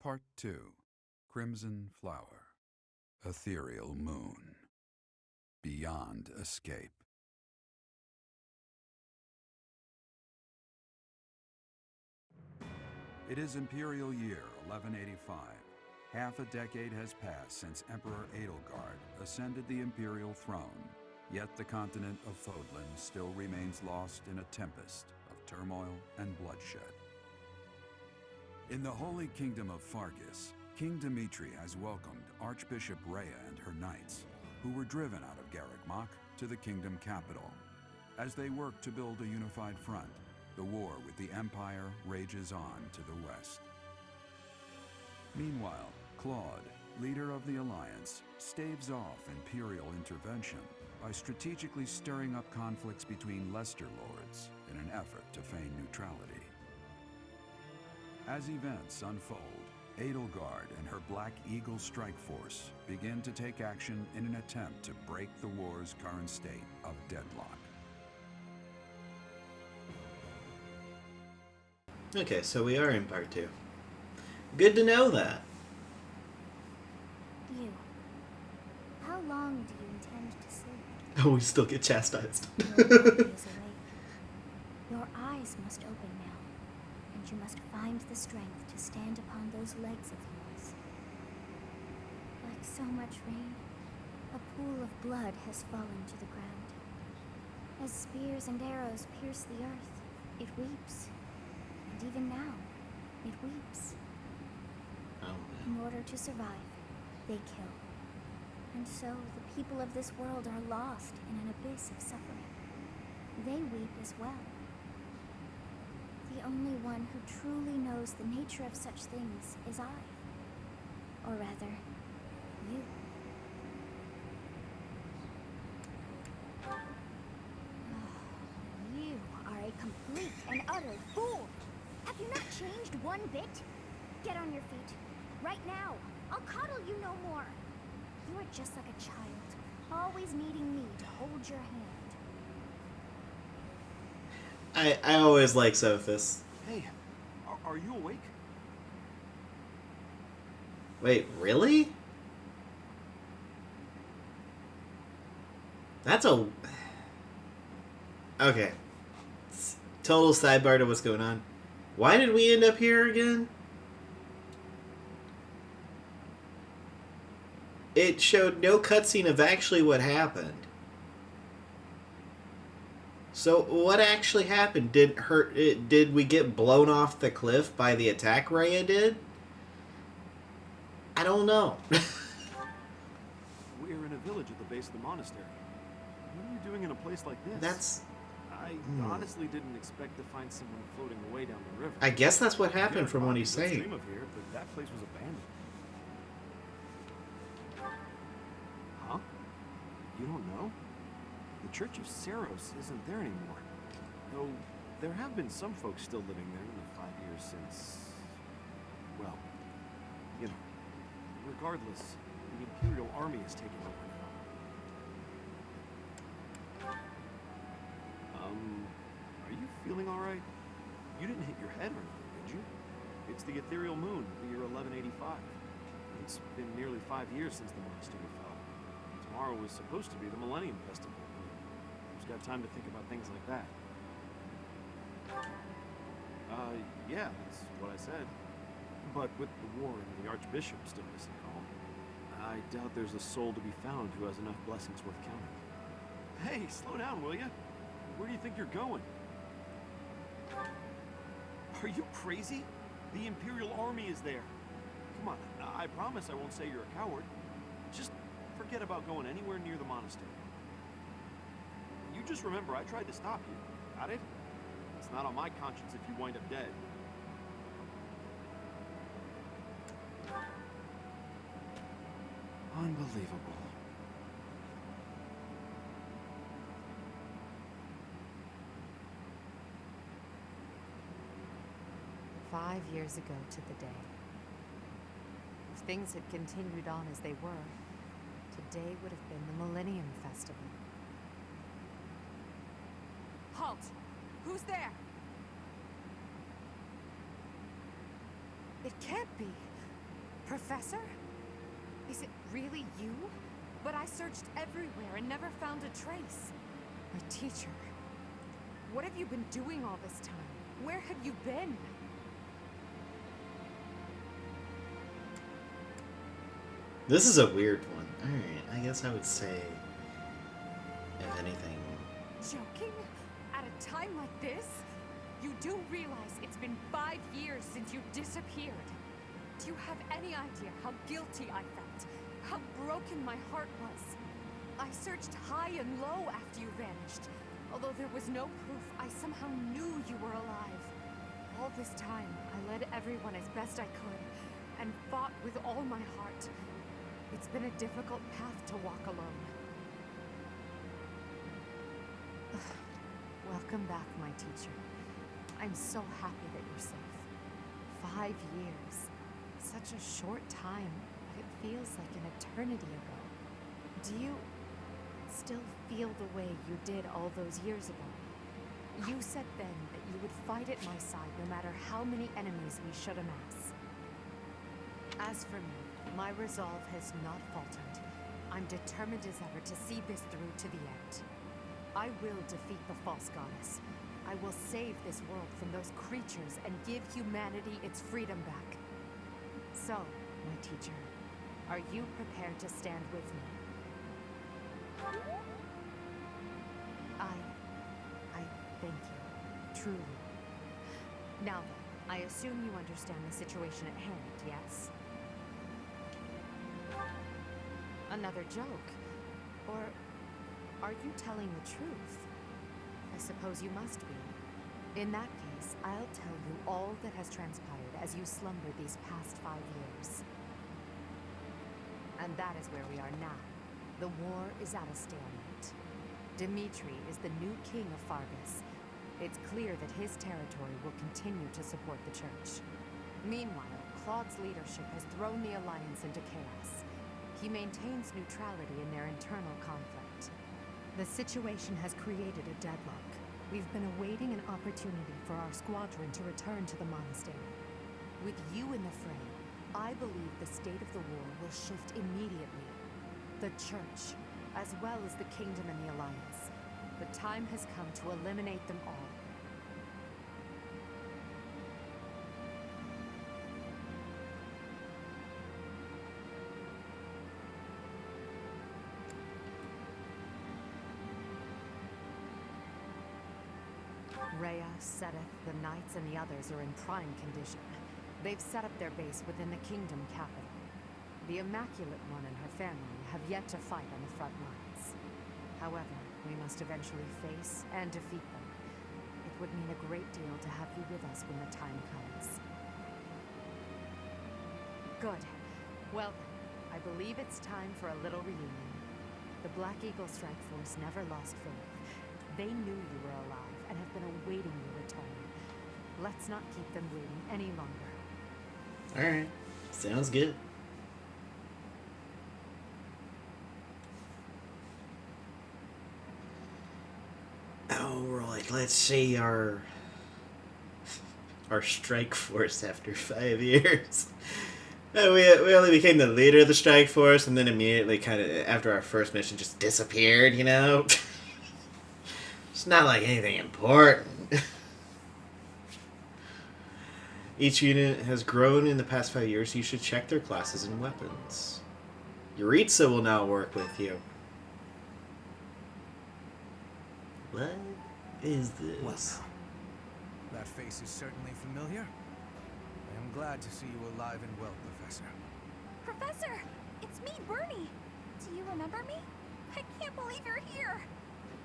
Part 2. Crimson Flower. Ethereal Moon. Beyond Escape. It is Imperial Year 1185. Half a decade has passed since Emperor Edelgard ascended the Imperial throne, yet the continent of Fodlan still remains lost in a tempest of turmoil and bloodshed. In the Holy Kingdom of Fargus, King Dimitri has welcomed Archbishop Rhea and her knights, who were driven out of Garreg to the kingdom capital. As they work to build a unified front, the war with the Empire rages on to the west. Meanwhile, Claude, leader of the Alliance, staves off Imperial intervention by strategically stirring up conflicts between Leicester lords in an effort to feign neutrality. As events unfold, Edelgard and her Black Eagle strike force begin to take action in an attempt to break the war's current state of deadlock. Okay, so we are in part 2. Good to know that. You. How long do you intend to sleep? Oh, we still get chastised. Your body is awake. Your eyes must open now, and you must find the strength to stand upon those legs of yours. Like so much rain, a pool of blood has fallen to the ground. As spears and arrows pierce the earth, it weeps. And even now, it weeps. Oh. In order to survive, they kill. And so the people of this world are lost in an abyss of suffering. They weep as well. The only one who truly knows the nature of such things is I. Or rather, you. You are a complete and utter fool! Have you not changed one bit? Get on your feet. Right now. I'll coddle you no more. You are just like a child, always needing me to hold your hand. I always like Sophis. Hey, are you awake? Wait, really? That's a... Okay. Total sidebar to what's going on. Why did we end up here again? It showed no cutscene of actually what happened. So what actually happened? Did we get blown off the cliff by the attack Rhea did? I don't know. We're in a village at the base of the monastery. What are you doing in a place like this? That's... I honestly didn't expect to find someone floating away down the river. I guess that's what happened from what he's saying. Stream of here, but that place was abandoned. Huh? You don't know? The Church of Saros isn't there anymore. Though there have been some folks still living there in the 5 years since... well, you know. Regardless, the Imperial Army has taken over now. Are you feeling alright? You didn't hit your head or anything, did you? It's the Ethereal Moon, the year 1185. It's been nearly 5 years since the monastery fell. Tomorrow was supposed to be the Millennium Festival. Who's got time to think about things like that? Yeah, that's what I said. But with the war and the Archbishop still missing at home, I doubt there's a soul to be found who has enough blessings worth counting. Hey, slow down, will ya? Where do you think you're going? Are you crazy? The Imperial Army is there. Come on, I promise I won't say you're a coward. Just forget about going anywhere near the monastery. You just remember I tried to stop you. Got it? It's not on my conscience if you wind up dead. Unbelievable. "5 years ago to the day. If things had continued on as they were, today would have been the Millennium Festival." Halt! Who's there? It can't be. Professor? Is it really you? But I searched everywhere and never found a trace. My teacher. What have you been doing all this time? Where have you been? This is a weird one. Alright, I guess I would say, if anything... Joking? At a time like this? You do realize it's been 5 years since you disappeared. Do you have any idea how guilty I felt? How broken my heart was? I searched high and low after you vanished. Although there was no proof, I somehow knew you were alive. All this time, I led everyone as best I could, and fought with all my heart. It's been a difficult path to walk alone. Welcome back, my teacher. I'm so happy that you're safe. 5 years. Such a short time, but it feels like an eternity ago. Do you still feel the way you did all those years ago? You said then that you would fight at my side no matter how many enemies we should amass. As for me, my resolve has not faltered. I'm determined as ever to see this through to the end. I will defeat the false goddess. I will save this world from those creatures and give humanity its freedom back. So, my teacher, are you prepared to stand with me? I thank you, truly. Now then, I assume you understand the situation at hand, yes? Another joke? Or are you telling the truth? I suppose you must be. In that case, I'll tell you all that has transpired as you slumbered these past 5 years. And that is where we are now. The war is at a stalemate. Dimitri is the new king of Fargus. It's clear that his territory will continue to support the church. Meanwhile, Claude's leadership has thrown the Alliance into chaos. He maintains neutrality in their internal conflict. The situation has created a deadlock. We've been awaiting an opportunity for our squadron to return to the monastery. With you in the fray, I believe the state of the war will shift immediately. The church, as well as the kingdom and the Alliance. The time has come to eliminate them all. Rhea, Seteth, the Knights, and the others are in prime condition. They've set up their base within the kingdom capital. The Immaculate One and her family have yet to fight on the front lines. However, we must eventually face and defeat them. It would mean a great deal to have you with us when the time comes. Good. Well then, I believe it's time for a little reunion. The Black Eagle Strike Force never lost faith. They knew you were alive and have been awaiting your return. Let's not keep them waiting any longer. Alright. Sounds good. Alright, let's see our strike force after 5 years. We only became the leader of the strike force and then immediately kind of after our first mission just disappeared, you know? It's not like anything important. Each unit has grown in the past 5 years, so you should check their classes and weapons. Yuritsa will now work with you. What is this? Welcome. That face is certainly familiar. I am glad to see you alive and well, Professor. Professor! It's me, Bernie! Do you remember me? I can't believe you're here!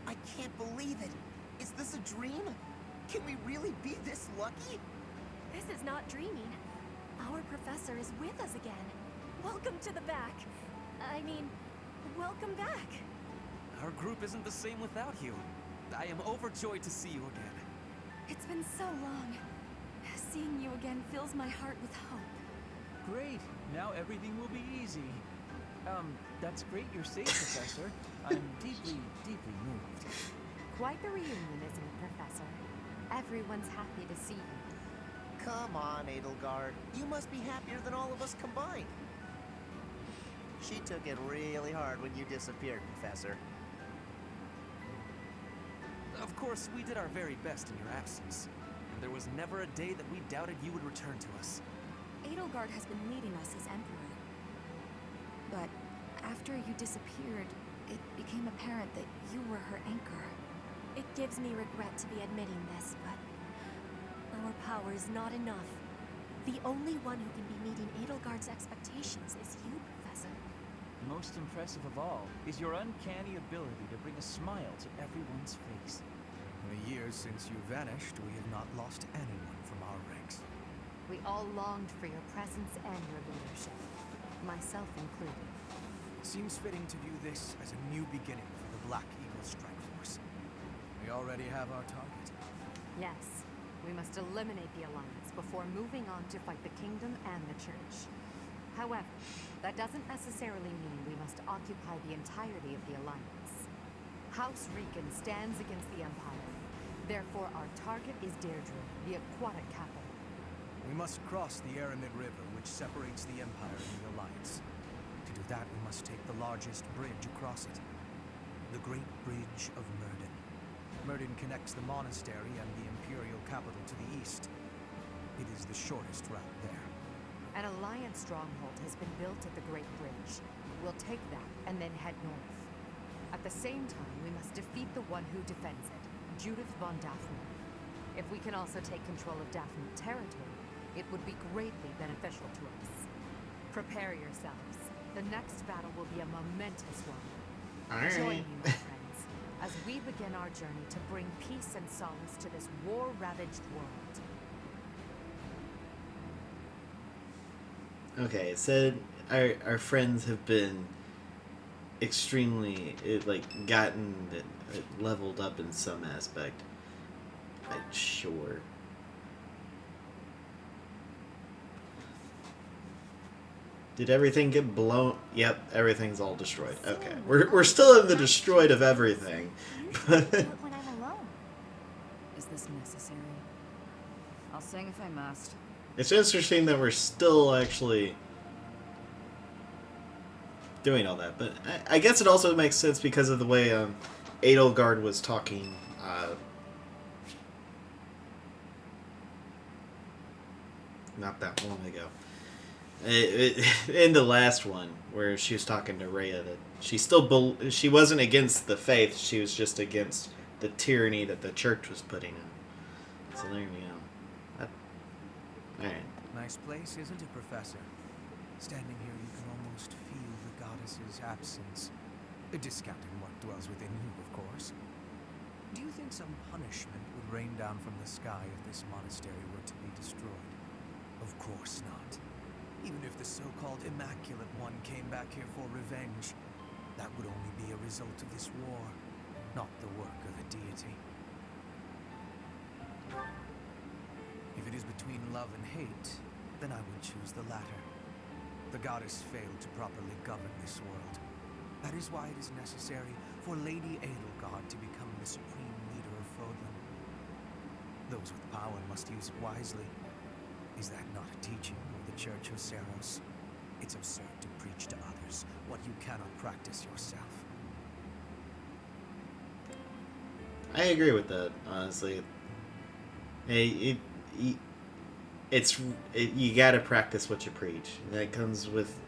I can't believe it. Is this a dream? Can we really be this lucky? This is not dreaming. Our professor is with us again. Welcome to the back. I mean, welcome back. Our group isn't the same without you. I am overjoyed to see you again. It's been so long. Seeing you again fills my heart with hope. Great. Now everything will be easy. That's great you're safe, Professor. I'm deeply, deeply moved. Quite the reunion, isn't it, Professor? Everyone's happy to see you. Come on, Edelgard. You must be happier than all of us combined. She took it really hard when you disappeared, Professor. Of course, we did our very best in your absence. And there was never a day that we doubted you would return to us. Edelgard has been leading us as Emperor. But after you disappeared, it became apparent that you were her anchor. It gives me regret to be admitting this, but our power is not enough. The only one who can be meeting Edelgard's expectations is you, Professor. Most impressive of all is your uncanny ability to bring a smile to everyone's face. In the years since you vanished, we have not lost anyone from our ranks. We all longed for your presence and your leadership, myself included. It seems fitting to view this as a new beginning for the Black Eagle Strike Force. We already have our target. Yes, we must eliminate the Alliance before moving on to fight the Kingdom and the Church. However, that doesn't necessarily mean we must occupy the entirety of the Alliance. House Rican stands against the Empire. Therefore, our target is Deirdre, the aquatic capital. We must cross the Reunited River, which separates the Empire and the Alliance. To do that, we must take the largest bridge across it. The Great Bridge of Myrddin. Myrddin connects the monastery and the Imperial capital to the east. It is the shortest route there. An Alliance stronghold has been built at the Great Bridge. We'll take that and then head north. At the same time, we must defeat the one who defends it, Judith von Daphne. If we can also take control of Daphne territory, it would be greatly beneficial to us. Prepare yourselves. The next battle will be a momentous one. Join me, my friends, as we begin our journey to bring peace and solace to this war-ravaged world. Okay, it said our friends have been extremely, gotten leveled up in some aspect. Sure. Did everything get blown? Yep, everything's all destroyed. Okay, we're still in the destroyed of everything. When I'm alone. Is this necessary? I'll sing if I must. It's interesting that we're still actually doing all that, but I guess it also makes sense because of the way Edelgard was talking. Not that long ago. In the last one, where she was talking to Rhea, that she wasn't against the faith, she was just against the tyranny that the church was putting in. So there you go. Alright. Nice place, isn't it, Professor? Standing here, you can almost feel the goddess's absence. Discounting what dwells within you, of course. Do you think some punishment would rain down from the sky if this monastery were to be destroyed? Of course not. Even if the so-called Immaculate One came back here for revenge, that would only be a result of this war, not the work of a deity. If it is between love and hate, then I would choose the latter. The goddess failed to properly govern this world. That is why it is necessary for Lady Edelgard to become the supreme leader of Fodlan. Those with power must use it wisely. Is that not a teaching of the Church of Seros? It's absurd to preach to others what you cannot practice yourself. I agree with that, honestly. You gotta practice what you preach. That comes with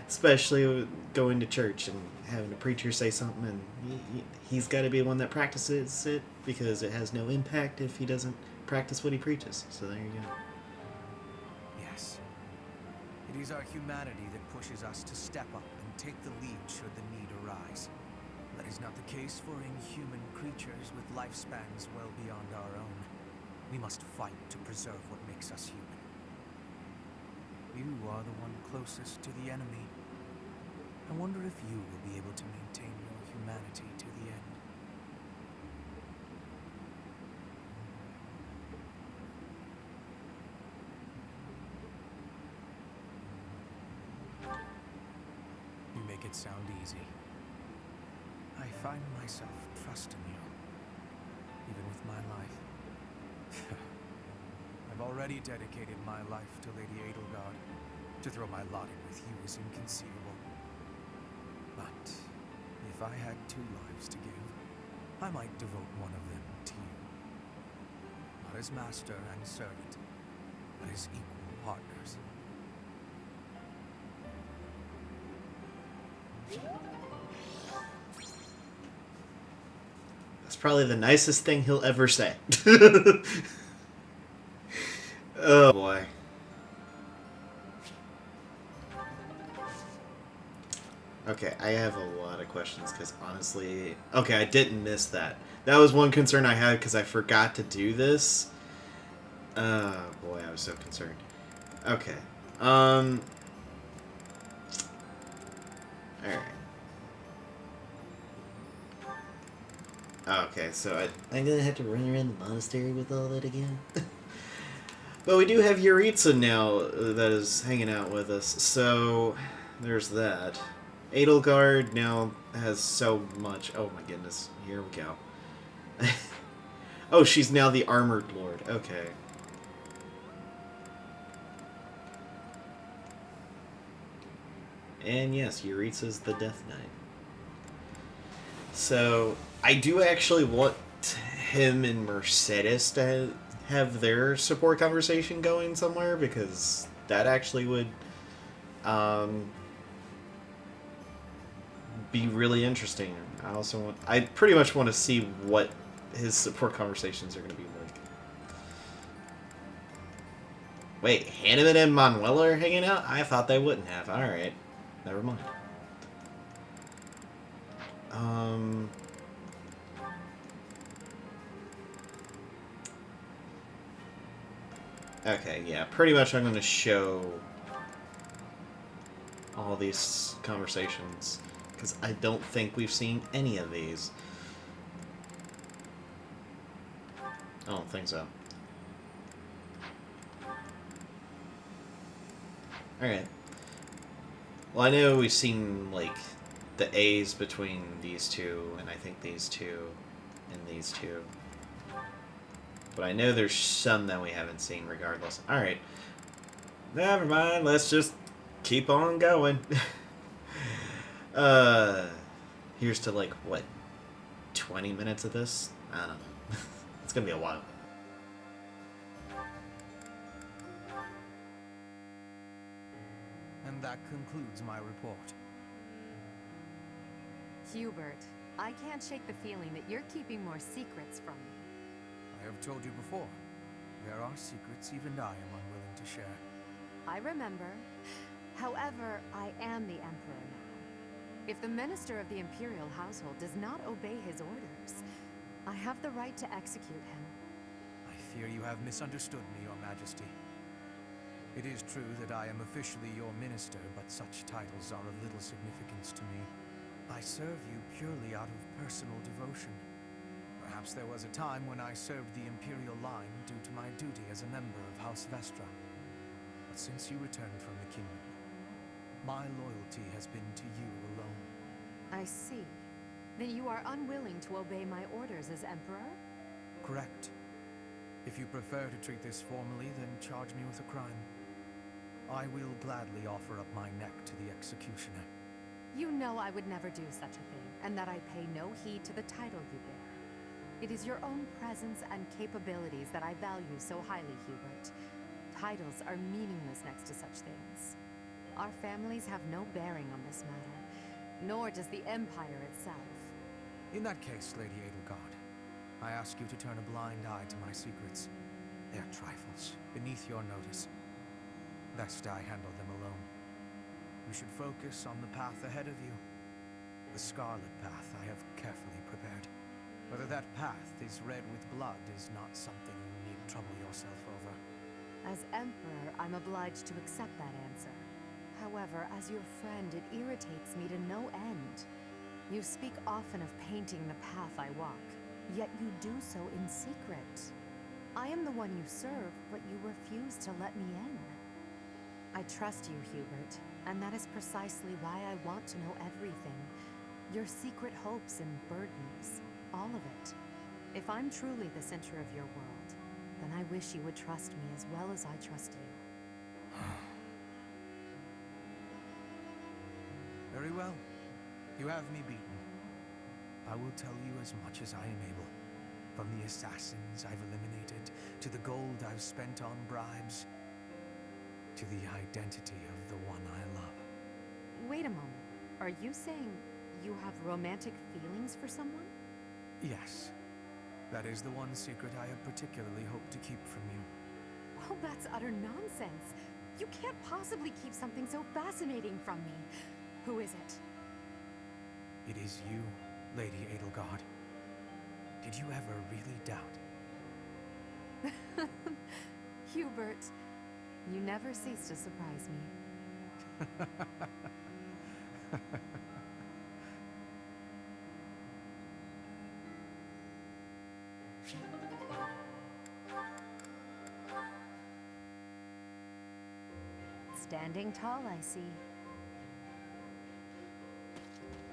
especially with going to church and having a preacher say something, and he's got to be one that practices it, because it has no impact if he doesn't practice what he preaches. So there you go. Yes. It is our humanity that pushes us to step up and take the lead should the need arise. That is not the case for inhuman creatures with lifespans well beyond our own. We must fight to preserve what makes us human. You are the one closest to the enemy. I wonder if you will be able to maintain your humanity to the end. You make it sound easy. I find myself trusting you, even with my life. already dedicated my life to Lady Edelgard. To throw my lot in with you is inconceivable. But if I had 2 lives to give, I might devote one of them to you. Not as master and servant, but as equal partners. That's probably the nicest thing he'll ever say. Oh boy. Okay, I have a lot of questions because honestly... Okay, I didn't miss that. That was one concern I had because I forgot to do this. Oh boy, I was so concerned. Okay. Alright. Okay, so I'm gonna have to run around the monastery with all that again? But we do have Yuritsa now that is hanging out with us, so there's that. Edelgard now has so much... Oh my goodness, here we go. Oh, she's now the Armored Lord, okay. And yes, Yuritsa's the Death Knight. So, I do actually want him and Mercedes to have their support conversation going somewhere, because that actually would be really interesting. I pretty much want to see what his support conversations are going to be like. Wait, Hanneman and Manuela are hanging out? I thought they wouldn't have. Alright. Never mind. Okay, yeah, pretty much I'm going to show all these conversations, because I don't think we've seen any of these. I don't think so. Alright. Well, I know we've seen, like, the A's between these two, and I think these two, and these two. But I know there's some that we haven't seen regardless. Alright. Never mind, let's just keep on going. Here's to, like, what, 20 minutes of this? I don't know. It's gonna be a while. And that concludes my report. Hubert, I can't shake the feeling that you're keeping more secrets from me. I have told you before, there are secrets even I am unwilling to share. I remember. However, I am the Emperor now. If the Minister of the Imperial Household does not obey his orders, I have the right to execute him. I fear you have misunderstood me, Your Majesty. It is true that I am officially your minister, but such titles are of little significance to me. I serve you purely out of personal devotion. Perhaps there was a time when I served the Imperial line due to my duty as a member of House Vestra. But since you returned from the kingdom, my loyalty has been to you alone. I see. Then you are unwilling to obey my orders as Emperor? Correct. If you prefer to treat this formally, then charge me with a crime. I will gladly offer up my neck to the executioner. You know I would never do such a thing, and that I pay no heed to the title you bear. It is your own presence and capabilities that I value so highly, Hubert. Titles are meaningless next to such things. Our families have no bearing on this matter, nor does the Empire itself. In that case, Lady Edelgard, I ask you to turn a blind eye to my secrets. They are trifles, beneath your notice. Best I handle them alone. You should focus on the path ahead of you. The scarlet path I have carefully prepared. Whether that path is red with blood is not something you need trouble yourself over. As Emperor, I'm obliged to accept that answer. However, as your friend, it irritates me to no end. You speak often of painting the path I walk, yet you do so in secret. I am the one you serve, but you refuse to let me in. I trust you, Hubert, and that is precisely why I want to know everything. Your secret hopes and burdens, all of it. If I'm truly the center of your world, then I wish you would trust me as well as I trust you. Very well. You have me beaten. I will tell you as much as I am able. From the assassins I've eliminated, to the gold I've spent on bribes, to the identity of the one I love. Wait a moment. Are you saying you have romantic feelings for someone? Yes. That is the one secret I have particularly hoped to keep from you. Well, that's utter nonsense. You can't possibly keep something so fascinating from me. Who is it? It is you, Lady Edelgard. Did you ever really doubt? Hubert, you never cease to surprise me. Standing tall, I see.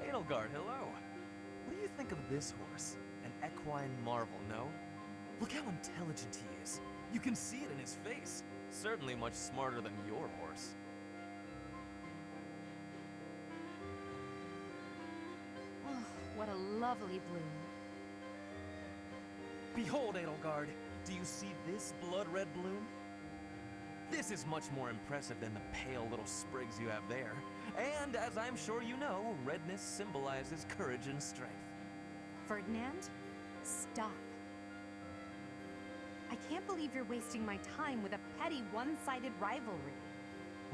Edelgard, hello. What do you think of this horse? An equine marvel, no? Look how intelligent he is. You can see it in his face. Certainly much smarter than your horse. Oh, what a lovely bloom. Behold, Edelgard. Do you see this blood-red bloom? This is much more impressive than the pale little sprigs you have there. And as I'm sure you know, redness symbolizes courage and strength. Ferdinand, stop. I can't believe you're wasting my time with a petty, one-sided rivalry.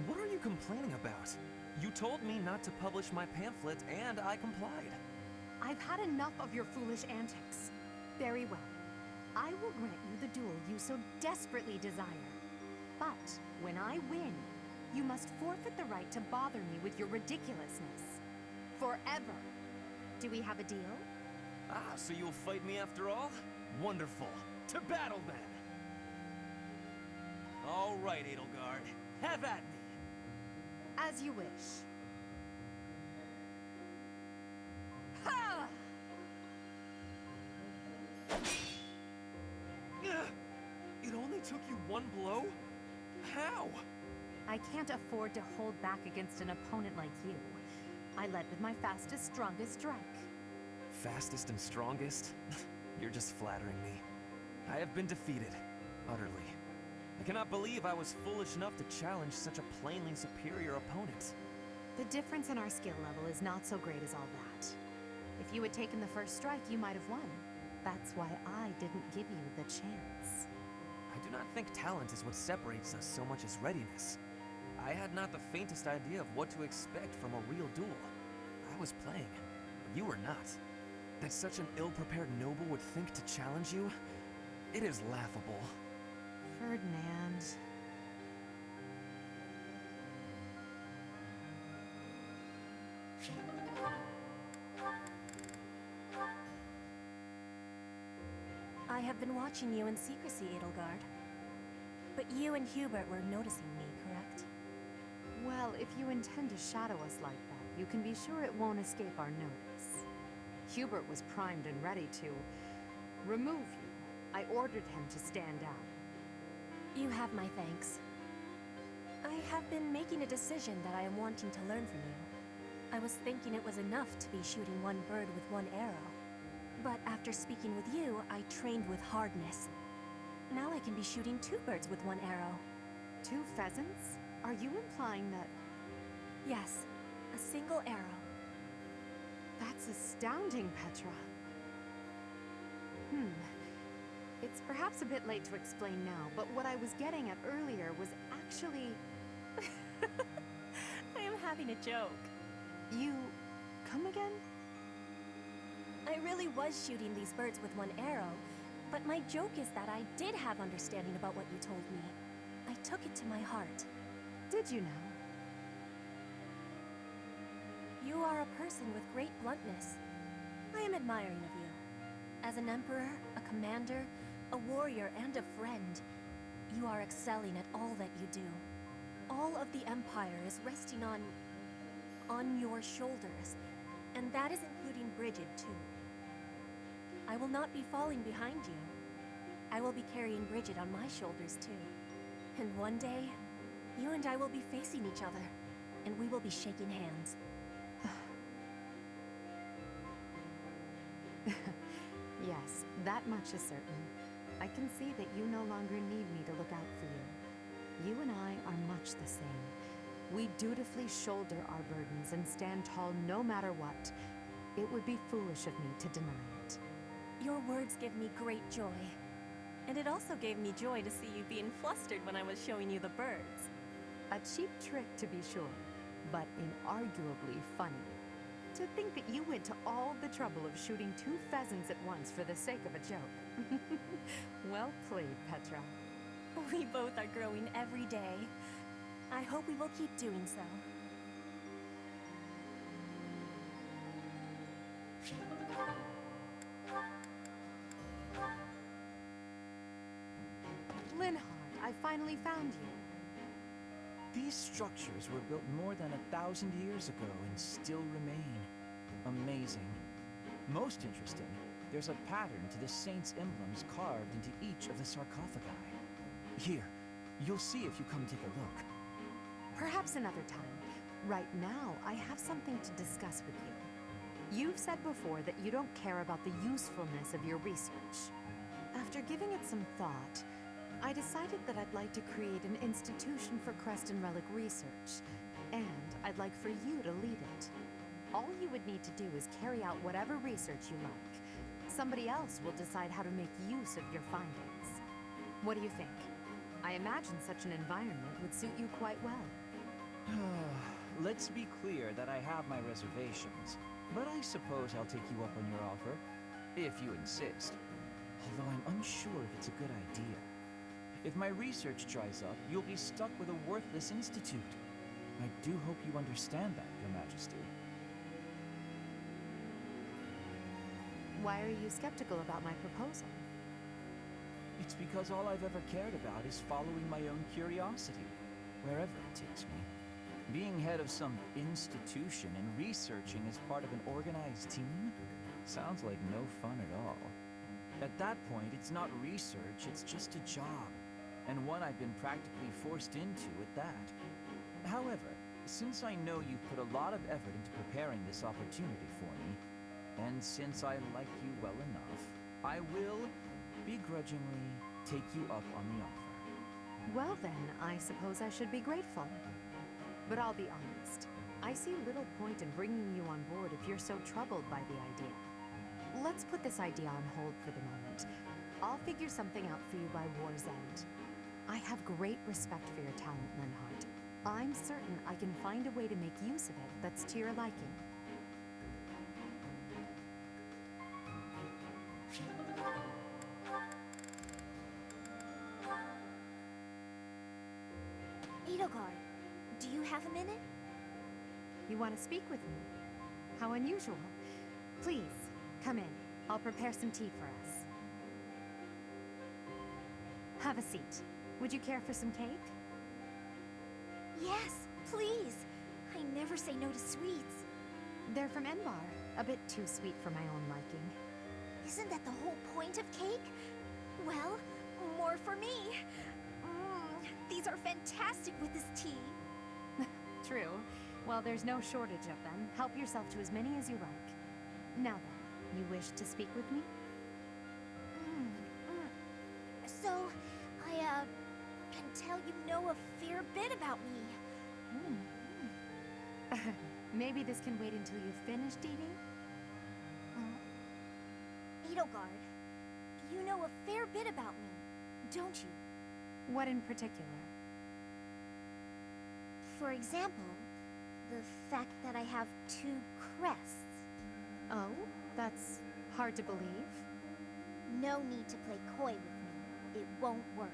What are you complaining about? You told me not to publish my pamphlet, and I complied. I've had enough of your foolish antics. Very well. I will grant you the duel you so desperately desire. But when I win, you must forfeit the right to bother me with your ridiculousness. Forever. Do we have a deal? Ah, so you'll fight me after all? Wonderful. To battle, then! All right, Edelgard. Have at me! As you wish. Ha! It only took you one blow? How? I can't afford to hold back against an opponent like you. I led with my fastest, strongest strike. Fastest and strongest? You're just flattering me. I have been defeated. Utterly. I cannot believe I was foolish enough to challenge such a plainly superior opponent. The difference in our skill level is not so great as all that. If you had taken the first strike, you might have won. That's why I didn't give you the chance. I do not think talent is what separates us so much as readiness. I had not the faintest idea of what to expect from a real duel. I was playing, but you were not. That such an ill-prepared noble would think to challenge you? It is laughable. Ferdinand. I have been watching you in secrecy, Edelgard. But you and Hubert were noticing me, correct? Well, if you intend to shadow us like that, you can be sure it won't escape our notice. Hubert was primed and ready to remove you. I ordered him to stand down. You have my thanks. I have been making a decision that I am wanting to learn from you. I was thinking it was enough to be shooting one bird with one arrow. But after speaking with you, I trained with hardness. Now I can be shooting 2 birds with 1 arrow. 2 pheasants? Are you implying that... Yes, a single arrow. That's astounding, Petra. It's perhaps a bit late to explain now, but what I was getting at earlier was actually... I am having a joke. You... come again? I really was shooting these birds with 1 arrow, but my joke is that I did have understanding about what you told me. I took it to my heart. Did you know? You are a person with great bluntness. I am admiring of you. As an emperor, a commander, a warrior, and a friend, you are excelling at all that you do. All of the Empire is resting on your shoulders, and that is including Brigid, too. I will not be falling behind you. I will be carrying Bridget on my shoulders too. And one day, you and I will be facing each other, and we will be shaking hands. Yes, that much is certain. I can see that you no longer need me to look out for you. You and I are much the same. We dutifully shoulder our burdens and stand tall no matter what. It would be foolish of me to deny it. Your words give me great joy. And it also gave me joy to see you being flustered when I was showing you the birds. A cheap trick, to be sure, but inarguably funny. To think that you went to all the trouble of shooting 2 pheasants at once for the sake of a joke. Well played, Petra. We both are growing every day. I hope we will keep doing so. Linhard, I finally found you. These structures were built more than 1,000 years ago and still remain. Amazing. Most interesting, there's a pattern to the saints' emblems carved into each of the sarcophagi. Here, you'll see if you come take a look. Perhaps another time. Right now, I have something to discuss with you. You've said before that you don't care about the usefulness of your research. After giving it some thought, I decided that I'd like to create an institution for crest and relic research, and I'd like for you to lead it. All you would need to do is carry out whatever research you like. Somebody else will decide how to make use of your findings. What do you think? I imagine such an environment would suit you quite well. Let's be clear that I have my reservations, but I suppose I'll take you up on your offer, if you insist. Although I'm unsure if it's a good idea. If my research dries up, you'll be stuck with a worthless institute. I do hope you understand that, Your Majesty. Why are you skeptical about my proposal? It's because all I've ever cared about is following my own curiosity, wherever it takes me. Being head of some institution and researching as part of an organized team sounds like no fun at all. At that point, it's not research, it's just a job, and one I've been practically forced into at that. However, since I know you've put a lot of effort into preparing this opportunity for me, and since I like you well enough, I will, begrudgingly, take you up on the offer. Well then, I suppose I should be grateful. But I'll be honest, I see little point in bringing you on board if you're so troubled by the idea. Let's put this idea on hold for the moment. I'll figure something out for you by war's end. I have great respect for your talent, Linhard. I'm certain I can find a way to make use of it that's to your liking. Edelgard, do you have a minute? You want to speak with me? How unusual. Please, come in. I'll prepare some tea for us. Have a seat. Would you care for some cake? Yes, please. I never say no to sweets. They're from Enbar. A bit too sweet for my own liking. Isn't that the whole point of cake? Well, more for me. These are fantastic with this tea. True. Well, there's no shortage of them. Help yourself to as many as you like. Now then, you wish to speak with me? So, I, can tell you know a fair bit about me. Maybe this can wait until you've finished eating? Edelgard, you know a fair bit about me, don't you? What in particular? For example, the fact that I have 2 crests. Oh, that's hard to believe. No need to play coy with me. It won't work.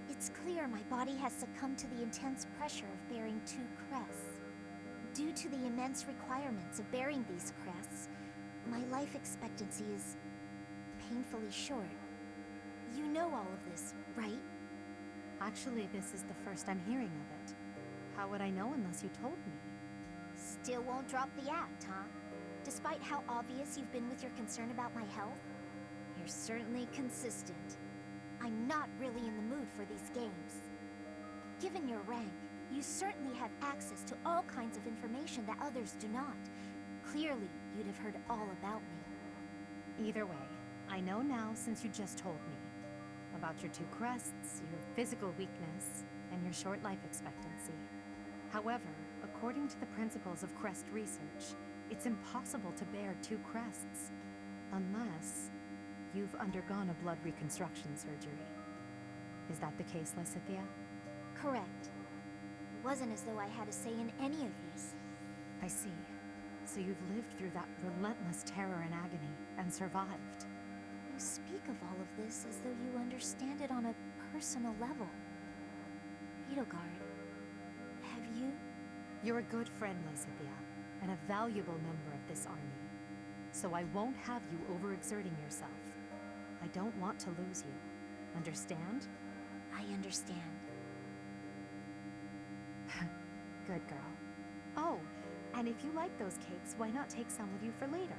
It's clear my body has succumbed to the intense pressure of bearing 2 crests. Due to the immense requirements of bearing these crests, my life expectancy is painfully short. You know all of this, right? Actually, this is the first I'm hearing of it. How would I know unless you told me? Still won't drop the act, huh? Despite how obvious you've been with your concern about my health, you're certainly consistent. I'm not really in the mood for these games. Given your rank, you certainly have access to all kinds of information that others do not. Clearly, you'd have heard all about me. Either way, I know now since you just told me. About your 2 crests, your physical weakness, and your short life expectancy. However, according to the principles of crest research, it's impossible to bear 2 crests. Unless you've undergone a blood reconstruction surgery. Is that the case, Lysithea? Correct. It wasn't as though I had a say in any of this. I see. So you've lived through that relentless terror and agony, and survived. You speak of all of this as though you understand it on a personal level. Edelgard, have you? You're a good friend, Lysithea, and a valuable member of this army. So I won't have you overexerting yourself. I don't want to lose you. Understand? I understand. Good girl. Oh, and if you like those cakes, why not take some with you for later?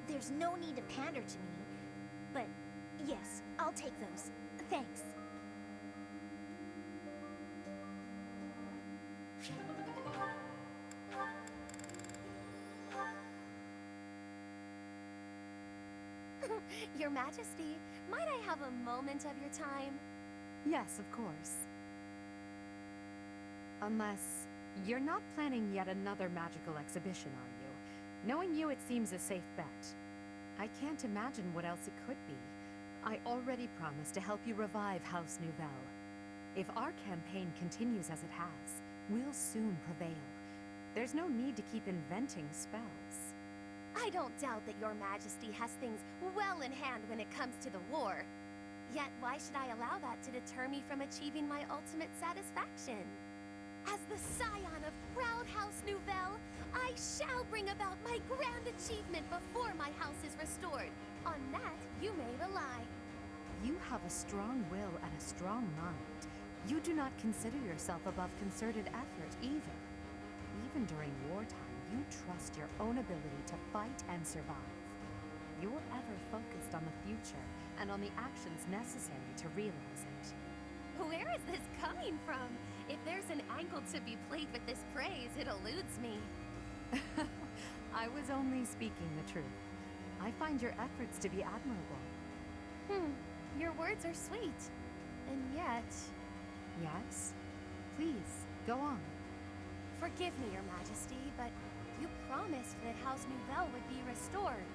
There's no need to pander to me, but yes, I'll take those. Thanks. Your Majesty, might I have a moment of your time? Yes, of course. Unless you're not planning yet another magical exhibition, are you? Knowing you, it seems a safe bet. I can't imagine what else it could be. I already promised to help you revive House Nouvelle. If our campaign continues as it has, we'll soon prevail. There's no need to keep inventing spells. I don't doubt that your Majesty has things well in hand when it comes to the war. Yet why should I allow that to deter me from achieving my ultimate satisfaction? As the scion of proud House Nouvelle, I shall bring about my grand achievement before my house is restored. On that, you may rely. You have a strong will and a strong mind. You do not consider yourself above concerted effort either. Even during wartime, you trust your own ability to fight and survive. You're ever focused on the future and on the actions necessary to realize it. Where is this coming from? If there's an angle to be played with this praise, it eludes me. I was only speaking the truth. I find your efforts to be admirable. Your words are sweet. And yet... Yes? Please, go on. Forgive me, Your Majesty, but you promised that House Nouvelle would be restored.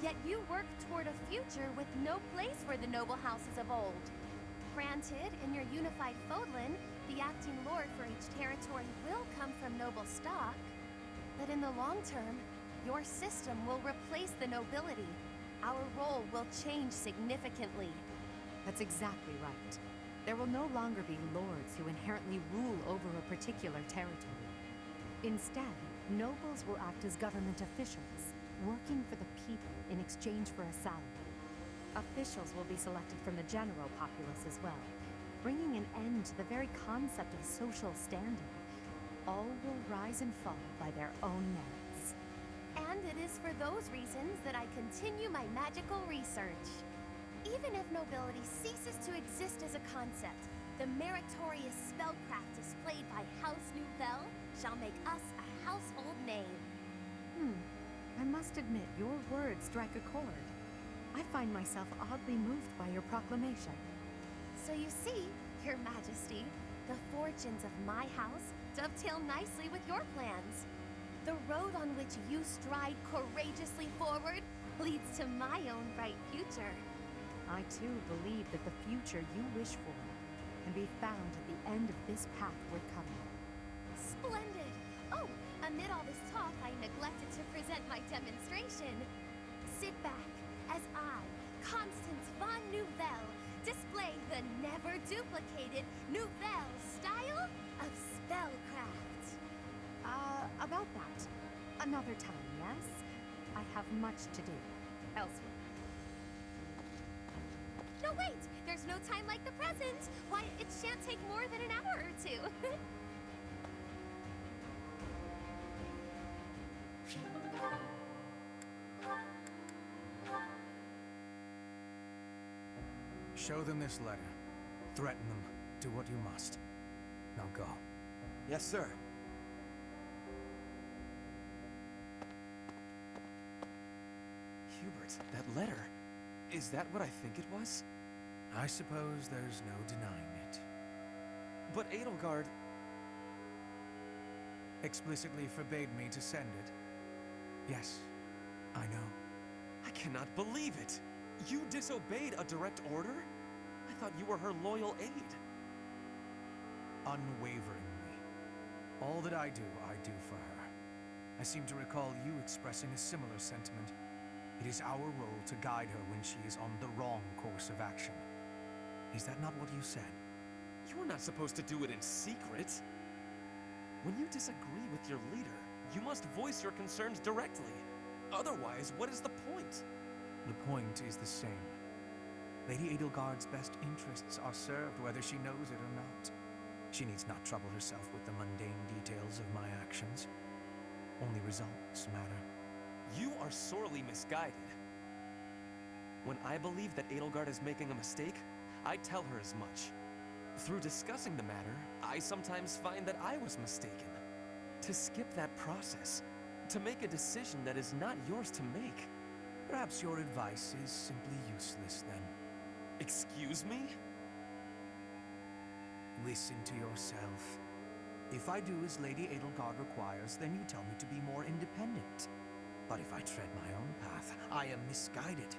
Yet you work toward a future with no place for the noble houses of old. Granted, in your unified Fodlan, the acting lord for each territory will come from noble stock. But in the long term, your system will replace the nobility. Our role will change significantly. That's exactly right. There will no longer be lords who inherently rule over a particular territory. Instead, nobles will act as government officials, working for the people in exchange for a salary. Officials will be selected from the general populace as well, bringing an end to the very concept of social standing. All will rise and fall by their own merits. And it is for those reasons that I continue my magical research. Even if nobility ceases to exist as a concept, the meritorious spellcraft displayed by House Nouvelle shall make us a household name. I must admit, your words strike a chord. I find myself oddly moved by your proclamation. So you see, Your Majesty, the fortunes of my house dovetail nicely with your plans. The road on which you stride courageously forward leads to my own bright future. I too believe that the future you wish for can be found at the end of this path we're coming. Splendid! Oh, amid all this talk, I neglected to present my demonstration. Sit back as I, Constance von Nouvelle, display the never-duplicated Nouvelle style of spellcraft. About that. Another time, yes? I have much to do elsewhere. No, wait! There's no time like the present! Why, it shan't take more than an hour or two. Show them this letter. Threaten them. Do what you must. Now go. Yes, sir. Hubert, that letter. Is that what I think it was? I suppose there's no denying it. But Edelgard... Explicitly forbade me to send it. Yes, I know. I cannot believe it! You disobeyed a direct order? I thought you were her loyal aide. Unwaveringly. All that I do for her. I seem to recall you expressing a similar sentiment. It is our role to guide her when she is on the wrong course of action. Is that not what you said? You were not supposed to do it in secret. When you disagree with your leader, you must voice your concerns directly. Otherwise, what is the point? The point is the same. Lady Edelgard's best interests are served whether she knows it or not. She needs not trouble herself with the mundane details of my actions. Only results matter. You are sorely misguided. When I believe that Edelgard is making a mistake, I tell her as much. Through discussing the matter, I sometimes find that I was mistaken. To skip that process, to make a decision that is not yours to make. Perhaps your advice is simply useless then. Excuse me? Listen to yourself. If I do as Lady Edelgard requires, then you tell me to be more independent. But if I tread my own path, I am misguided.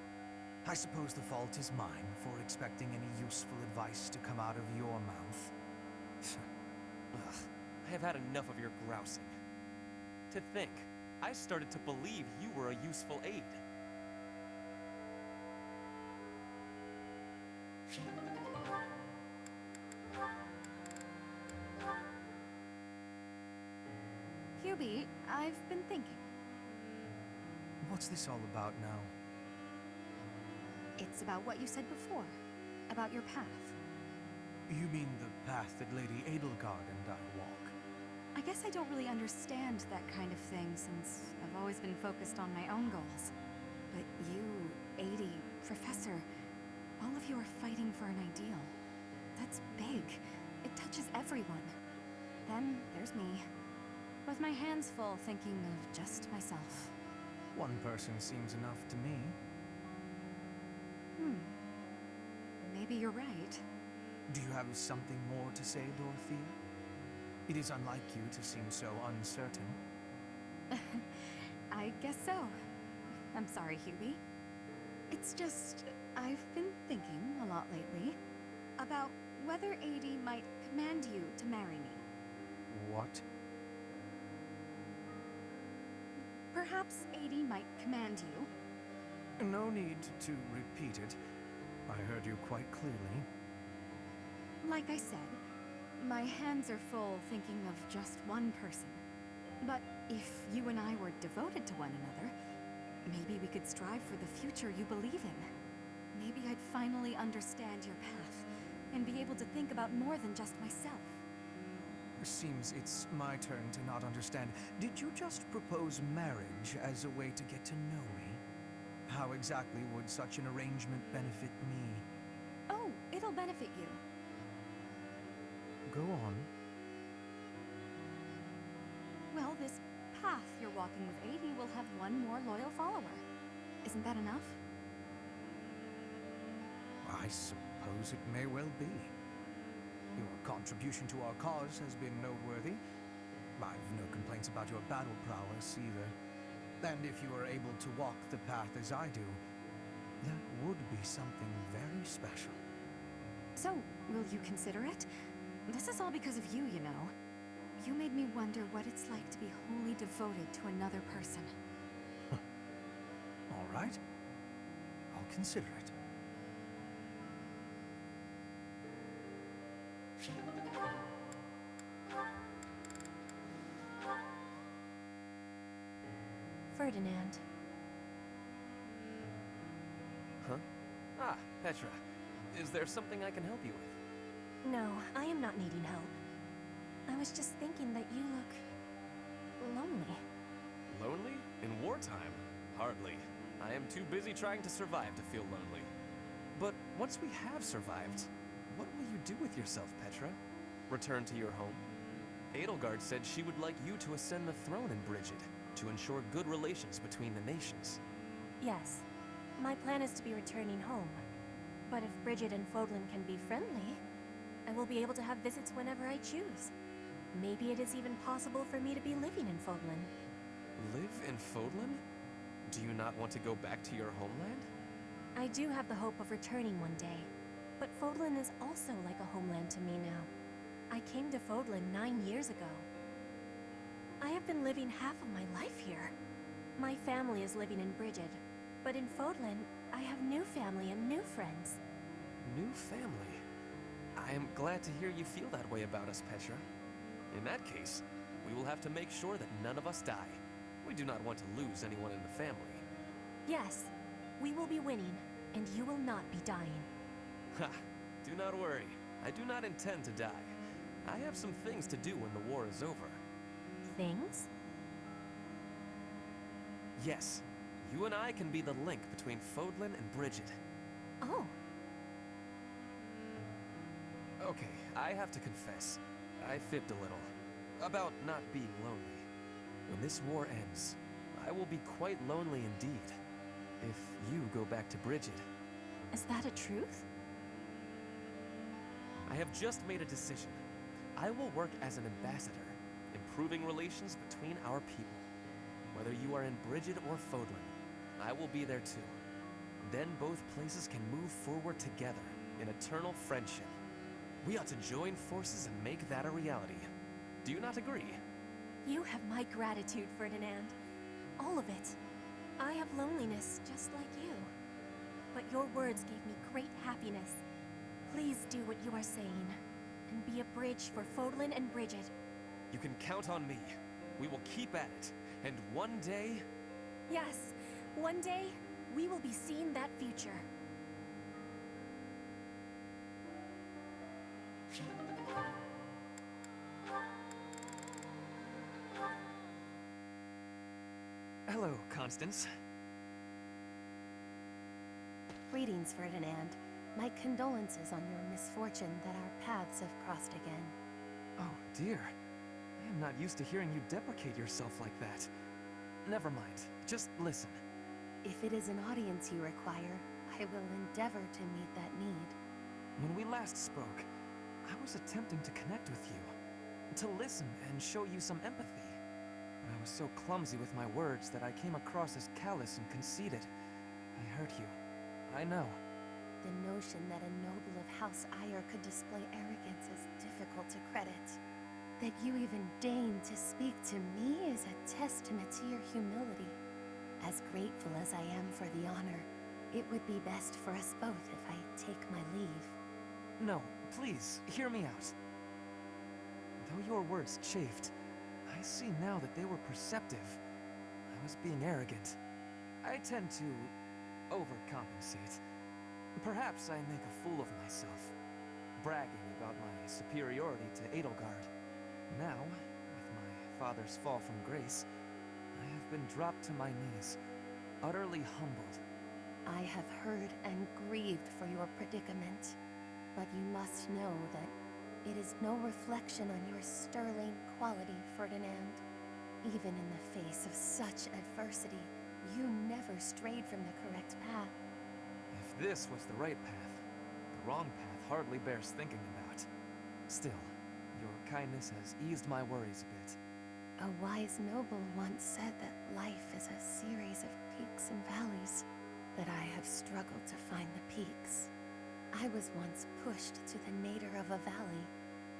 I suppose the fault is mine for expecting any useful advice to come out of your mouth. Ugh, I have had enough of your grousing. To think, I started to believe you were a useful aide. Hubie, I've been thinking. What's this all about now? It's about what you said before, about your path. You mean the path that Lady Edelgard and I walk? I guess I don't really understand that kind of thing since I've always been focused on my own goals. But you, Adi, Professor, all of you are fighting for an ideal. That's big. It touches everyone. Then there's me, with my hands full thinking of just myself. One person seems enough to me. Maybe you're right. Do you have something more to say, Dorothea? It is unlike you to seem so uncertain. I guess so. I'm sorry, Hubie. It's just, I've been thinking a lot lately about whether Adi might command you to marry me. What? Perhaps Adi might command you. No need to repeat it. I heard you quite clearly. Like I said, my hands are full thinking of just one person. But if you and I were devoted to one another, maybe we could strive for the future you believe in. Maybe I'd finally understand your path, and be able to think about more than just myself. Seems it's my turn to not understand. Did you just propose marriage as a way to get to know me? How exactly would such an arrangement benefit me? Oh, it'll benefit you. Go on. Well, this path you're walking with Adi will have one more loyal follower. Isn't that enough? I suppose it may well be. Your contribution to our cause has been noteworthy. I've no complaints about your battle prowess either. And if you are able to walk the path as I do, that would be something very special. So, will you consider it? This is all because of you, you know. You made me wonder what it's like to be wholly devoted to another person. All right. I'll consider it. Ferdinand. Huh? Ah, Petra. Is there something I can help you with? No, I am not needing help. I was just thinking that you look lonely. Lonely? In wartime? Hardly. I am too busy trying to survive to feel lonely. But Once we have survived, what will you do with yourself, Petra? Return to your home? Edelgard said she would like you to ascend the throne in Brigid, to ensure good relations between the nations. Yes, my plan is to be returning home. But if Brigid and Fodlan can be friendly, I will be able to have visits whenever I choose. Maybe it is even possible for me to be living in Fodlan. Live in Fodlan? Do you not want to go back to your homeland? I do have the hope of returning one day, but Fodlan is also like a homeland to me now. I came to Fodlan 9 years ago. I have been living half of my life here. My family is living in Brigid, but in Fodlan, I have new family and new friends. New family? I am glad to hear you feel that way about us, Petra. In that case, we will have to make sure that none of us die. We do not want to lose anyone in the family. Yes, we will be winning, and you will not be dying. Ha! Do not worry. I do not intend to die. I have some things to do when the war is over. Things? Yes. You and I can be the link between Fodlan and Brigid. Oh. Okay, I have to confess. I fibbed a little. About not being lonely. When this war ends, I will be quite lonely indeed. If you go back to Brigid. Is that a truth? I have just made a decision. I will work as an ambassador, improving relations between our people. Whether you are in Brigid or Fodlan, I will be there too. Then both places can move forward together in eternal friendship. We ought to join forces and make that a reality. Do you not agree? You have my gratitude, Ferdinand. All of it. I have loneliness just like you. But your words gave me great happiness. Please do what you are saying, and be a bridge for Fodlan and Brigid. You can count on me. We will keep at it, and one day... Yes, one day, we will be seeing that future. Hello, Constance. Greetings, Ferdinand. My condolences on your misfortune that our paths have crossed again. Oh, dear. I am not used to hearing you deprecate yourself like that. Never mind. Just listen. If it is an audience you require, I will endeavor to meet that need. When we last spoke, I was attempting to connect with you, to listen and show you some empathy. But I was so clumsy with my words that I came across as callous and conceited. I hurt you. I know. The notion that a noble of House Ire could display arrogance is difficult to credit. That you even deign to speak to me is a testament to your humility. As grateful as I am for the honor, it would be best for us both if I take my leave. No, please, hear me out. Though your words chafed, I see now that they were perceptive. I was being arrogant. I tend to overcompensate. Perhaps I make a fool of myself, bragging about my superiority to Edelgard. Now, with my father's fall from grace, I have been dropped to my knees, utterly humbled. I have heard and grieved for your predicament, but you must know that it is no reflection on your sterling quality, Ferdinand. Even in the face of such adversity, you never strayed from the correct path. If this was the right path, the wrong path hardly bears thinking about. Still, your kindness has eased my worries a bit. A wise noble once said that life is a series of peaks and valleys, that I have struggled to find the peaks. I was once pushed to the nadir of a valley,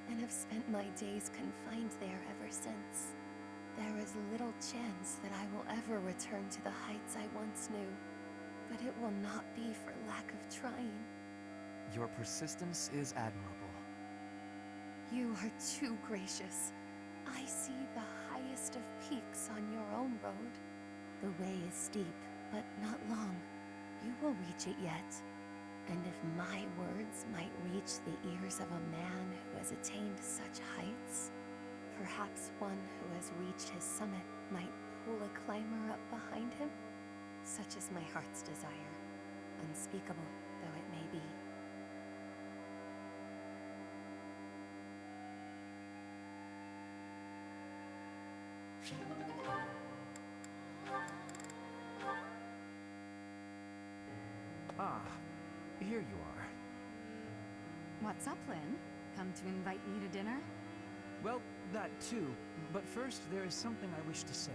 and have spent my days confined there ever since. There is little chance that I will ever return to the heights I once knew, but it will not be for lack of trying. Your persistence is admirable. You are too gracious. I see the highest of peaks on your own road. The way is steep, but not long. You will reach it yet. And if my words might reach the ears of a man who has attained such heights, perhaps one who has reached his summit might pull a climber up behind him? Such is my heart's desire, unspeakable though it may be. Ah, here you are. What's up, Lynn? Come to invite me to dinner? Well, that too. But first, there is something I wish to say.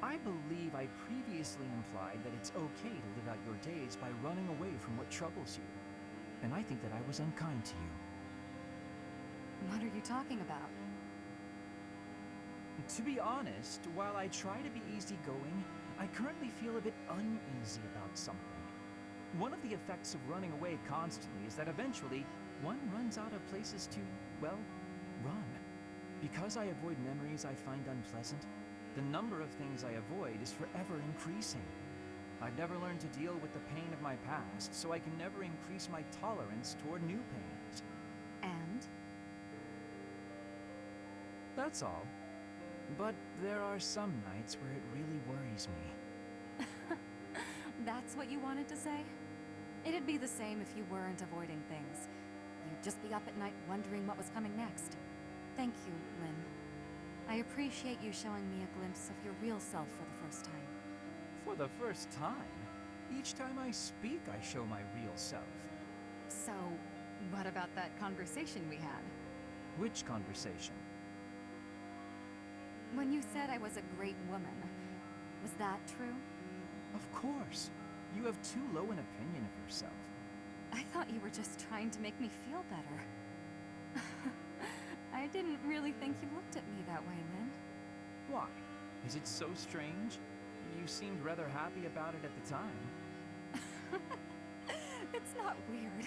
I believe I previously implied that it's okay to live out your days by running away from what troubles you. And I think that I was unkind to you. What are you talking about? To be honest, while I try to be easygoing, I currently feel a bit uneasy about something. One of the effects of running away constantly is that eventually one runs out of places to, well, run. Because I avoid memories I find unpleasant, the number of things I avoid is forever increasing. I've never learned to deal with the pain of my past, so I can never increase my tolerance toward new pains. And? That's all. But there are some nights where it really worries me. That's what you wanted to say? It'd be the same if you weren't avoiding things. You'd just be up at night wondering what was coming next. Thank you, Lynn. I appreciate you showing me a glimpse of your real self for the first time. For the first time? Each time I speak, I show my real self. So, what about that conversation we had? Which conversation? When you said I was a great woman, was that true? Of course. You have too low an opinion of yourself. I thought you were just trying to make me feel better. I didn't really think you looked at me that way, Lynn. Why? Is it so strange? You seemed rather happy about it at the time. It's not weird.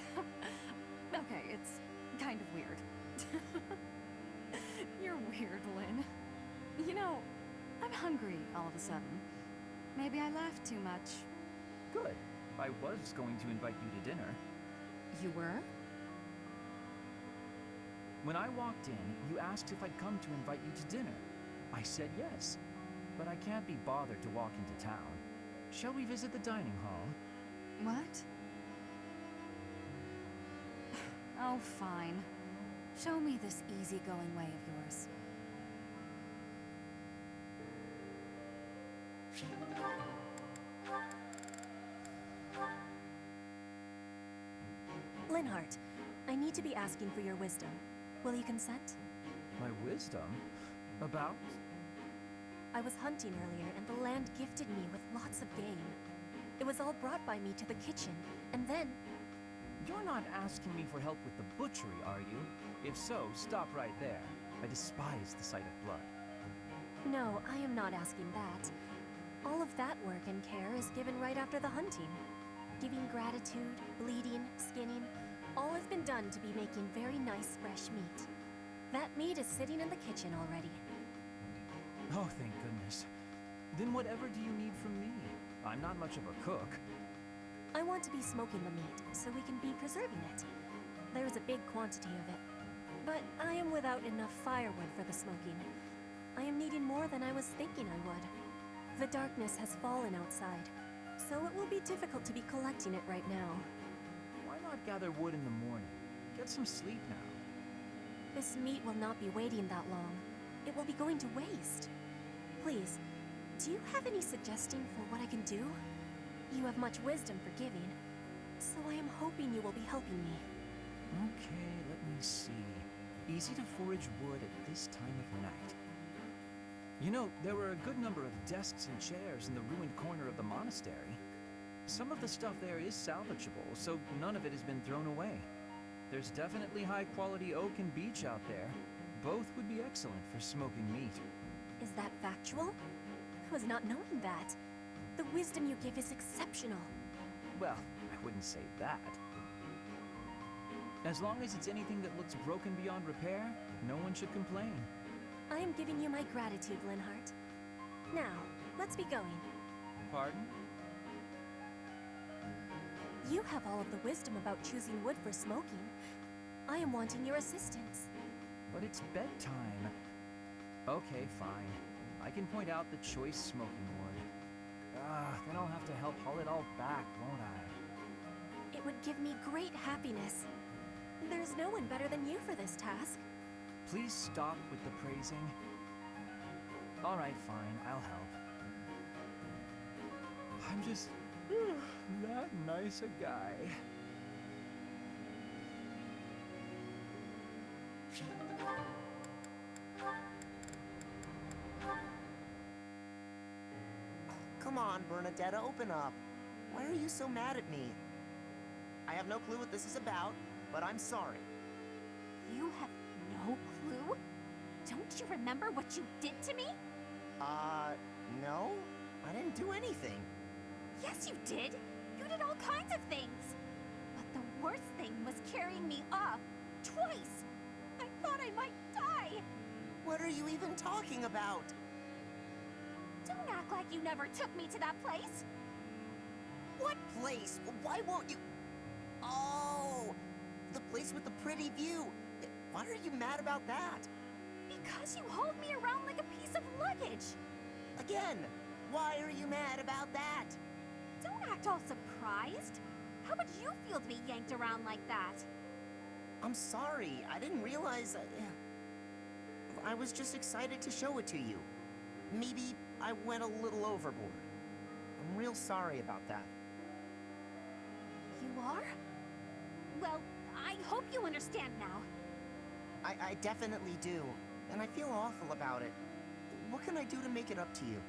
Okay, it's kind of weird. You're weird, Lynn. You know, I'm hungry all of a sudden. Maybe I laughed too much. Good. I was going to invite you to dinner. You were? When I walked in, you asked if I'd come to invite you to dinner. I said yes, but I can't be bothered to walk into town. Shall we visit the dining hall? What? Oh, fine. Show me this easygoing way of yours. Linhart, I need to be asking for your wisdom. Will you consent? My wisdom? About? I was hunting earlier, and the land gifted me with lots of game. It was all brought by me to the kitchen, and then... You're not asking me for help with the butchery, are you? If so, stop right there. I despise the sight of blood. No, I am not asking that. All of that work and care is given right after the hunting. Giving gratitude, bleeding, skinning, all has been done to be making very nice fresh meat. That meat is sitting in the kitchen already. Oh, thank goodness. Then whatever do you need from me? I'm not much of a cook. I want to be smoking the meat, so we can be preserving it. There is a big quantity of it. But I am without enough firewood for the smoking. I am needing more than I was thinking I would. The darkness has fallen outside, so it will be difficult to be collecting it right now. Why not gather wood in the morning? Get some sleep now. This meat will not be waiting that long. It will be going to waste. Please, do you have any suggestion for what I can do? You have much wisdom for giving, so I am hoping you will be helping me. Okay, let me see. Easy to forage wood at this time of night. You know, there were a good number of desks and chairs in the ruined corner of the monastery. Some of the stuff there is salvageable, so none of it has been thrown away. There's definitely high-quality oak and beech out there. Both would be excellent for smoking meat. Is that factual? I was not knowing that. The wisdom you give is exceptional. Well, I wouldn't say that. As long as it's anything that looks broken beyond repair, no one should complain. I am giving you my gratitude, Linhart. Now, let's be going. Pardon? You have all of the wisdom about choosing wood for smoking. I am wanting your assistance. But it's bedtime. Okay, fine. I can point out the choice smoking wood. Then I'll have to help haul it all back, won't I? It would give me great happiness. There's no one better than you for this task. Please stop with the praising. Alright, fine, I'll help. I'm just that nice a guy. Come on, Bernadetta, open up. Why are you so mad at me? I have no clue what this is about, but I'm sorry. You have no clue? Don't you remember what you did to me? No. I didn't do anything. Yes, you did. You did all kinds of things. But the worst thing was carrying me off twice. I thought I might die. What are you even talking about? Don't act like you never took me to that place. What place? Why won't you... Oh! The place with the pretty view. Why are you mad about that? Because you hauled me around like a piece of luggage. Again, why are you mad about that? Don't act all surprised. How would you feel to be yanked around like that? I'm sorry. I didn't realize... I was just excited to show it to you. Maybe I went a little overboard. I'm real sorry about that. You are? Well, I hope you understand now. I definitely do. And I feel awful about it. What can I do to make it up to you?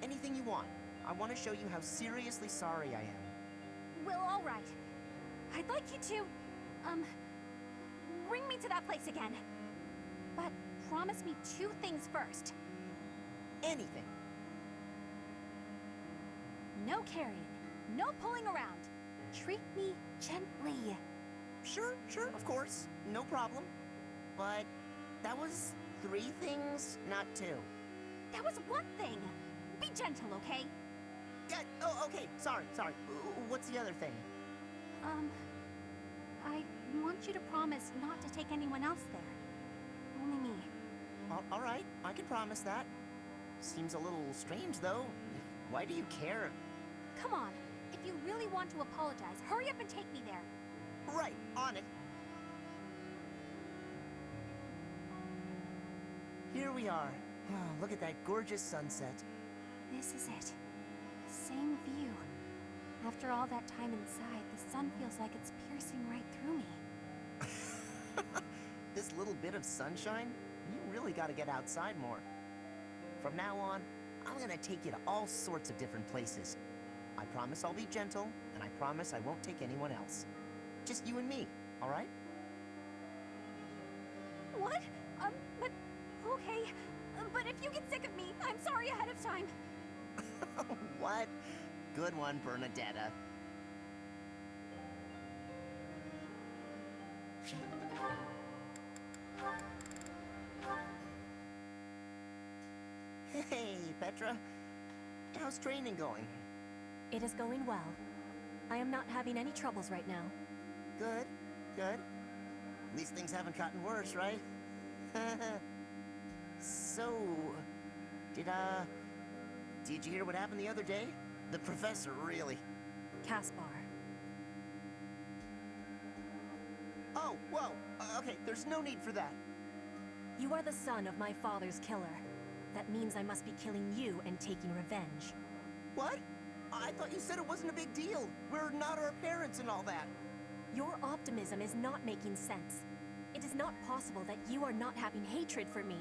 Anything you want. I want to show you how seriously sorry I am. Well, all right. I'd like you to, bring me to that place again. But promise me 2 things first. Anything. No carrying. No pulling around. Treat me gently. Sure, of course. No problem. But that was 3 things, not 2. That was 1 thing. Be gentle, okay? Yeah, oh, okay. Sorry. What's the other thing? I want you to promise not to take anyone else there. Only me. All right, I can promise that. Seems a little strange, though. Why do you care? Come on. If you really want to apologize, hurry up and take me there. Right, on it. Here we are. Oh, look at that gorgeous sunset. This is it. Same view. After all that time inside, the sun feels like it's piercing right through me. This little bit of sunshine? You really gotta get outside more. From now on, I'm gonna take you to all sorts of different places. I promise I'll be gentle, and I promise I won't take anyone else. Just you and me, alright? What? But... okay. But if you get sick of me, I'm sorry ahead of time. What? Good one, Bernadetta. Hey, Petra. How's training going? It is going well. I am not having any troubles right now. Good. At least things haven't gotten worse, right? So, did you hear what happened the other day? The professor, really. Caspar. Oh, whoa. Okay, there's no need for that. You are the son of my father's killer. That means I must be killing you and taking revenge. What? I thought you said it wasn't a big deal. We're not our parents and all that. Your optimism is not making sense. It is not possible that you are not having hatred for me.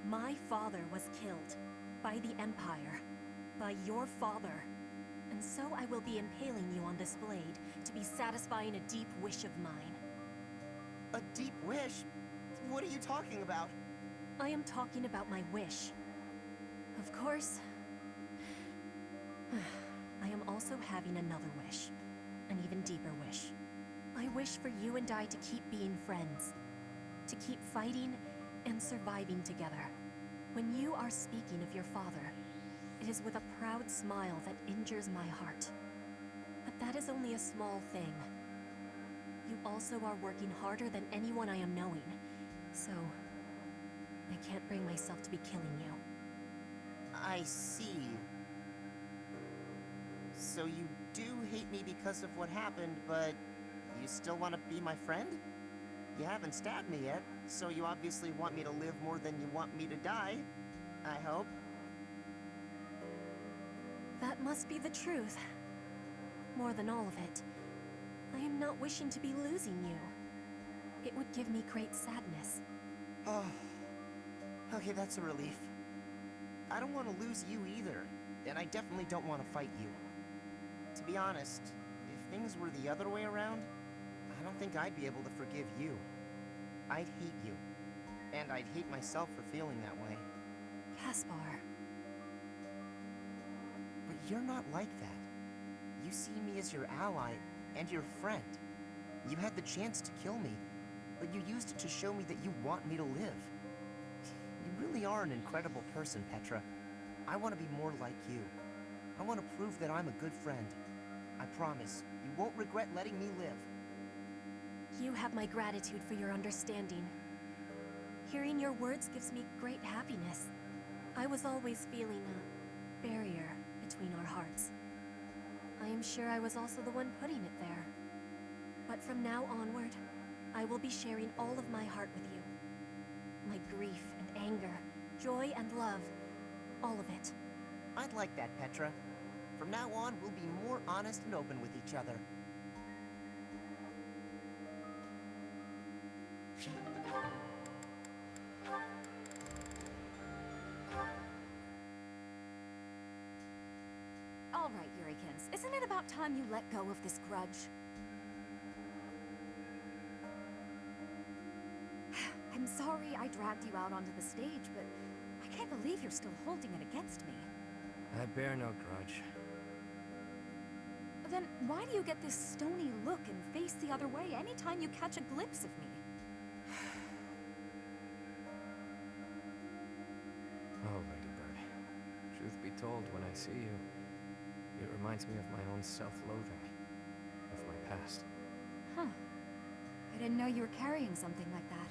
My father was killed. By the Empire. By your father. And so I will be impaling you on this blade to be satisfying a deep wish of mine. A deep wish? What are you talking about? I am talking about my wish. Of course, I am also having another wish. An even deeper wish. I wish for you and I to keep being friends. To keep fighting and surviving together. When you are speaking of your father, it is with a proud smile that injures my heart. But that is only a small thing. You also are working harder than anyone I am knowing, so I can't bring myself to be killing you. I see. So you do hate me because of what happened, but you still want to be my friend? You haven't stabbed me yet, so you obviously want me to live more than you want me to die. I hope. That must be the truth. More than all of it, I am not wishing to be losing you. It would give me great sadness. Oh, okay, that's a relief. I don't want to lose you either, and I definitely don't want to fight you. To be honest, if things were the other way around, I don't think I'd be able to forgive you. I'd hate you, and I'd hate myself for feeling that way. Caspar. But you're not like that. You see me as your ally and your friend. You had the chance to kill me, but you used it to show me that you want me to live. You really are an incredible person, Petra. I want to be more like you. I want to prove that I'm a good friend. I promise, you won't regret letting me live. You have my gratitude for your understanding. Hearing your words gives me great happiness. I was always feeling a barrier between our hearts. I am sure I was also the one putting it there. But from now onward, I will be sharing all of my heart with you. My grief and anger, joy and love, all of it. I'd like that, Petra. From now on, we'll be more honest and open with each other. All right, Yurikins, isn't it about time you let go of this grudge? I'm sorry I dragged you out onto the stage, but I can't believe you're still holding it against me. I bear no grudge. Then why do you get this stony look and face the other way anytime you catch a glimpse of me? Oh, Ladybird. Truth be told, when I see you, it reminds me of my own self-loathing, of my past. Huh. I didn't know you were carrying something like that.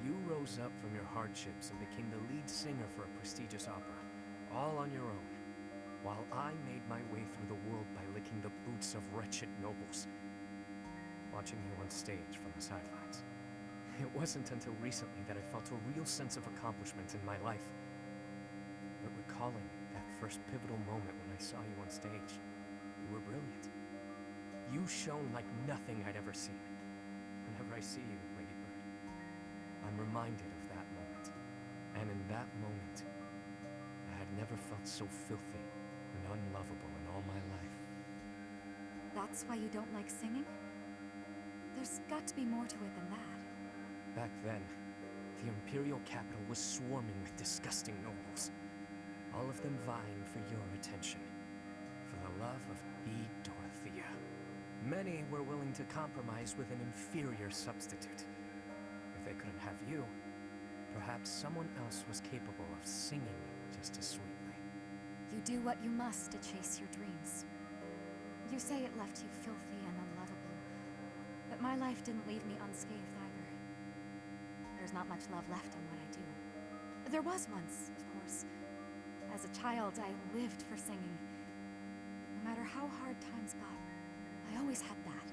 You rose up from your hardships and became the lead singer for a prestigious opera, all on your own, while I made my way through the world by licking the boots of wretched nobles, watching you on stage from the sidelines. It wasn't until recently that I felt a real sense of accomplishment in my life. But recalling that first pivotal moment when I saw you on stage, you were brilliant. You shone like nothing I'd ever seen. Whenever I see you, Ladybird, I'm reminded of that moment. And in that moment, I had never felt so filthy and unlovable in all my life. That's why you don't like singing? There's got to be more to it than that. Back then, the Imperial capital was swarming with disgusting nobles, all of them vying for your attention, for the love of Bede Dorothea. Many were willing to compromise with an inferior substitute. If they couldn't have you, perhaps someone else was capable of singing just as sweetly. You do what you must to chase your dreams. You say it left you filthy and unlovable, but my life didn't leave me unscathed either. There's not much love left in what I do. There was once, of course. As a child, I lived for singing. No matter how hard times got, I always had that.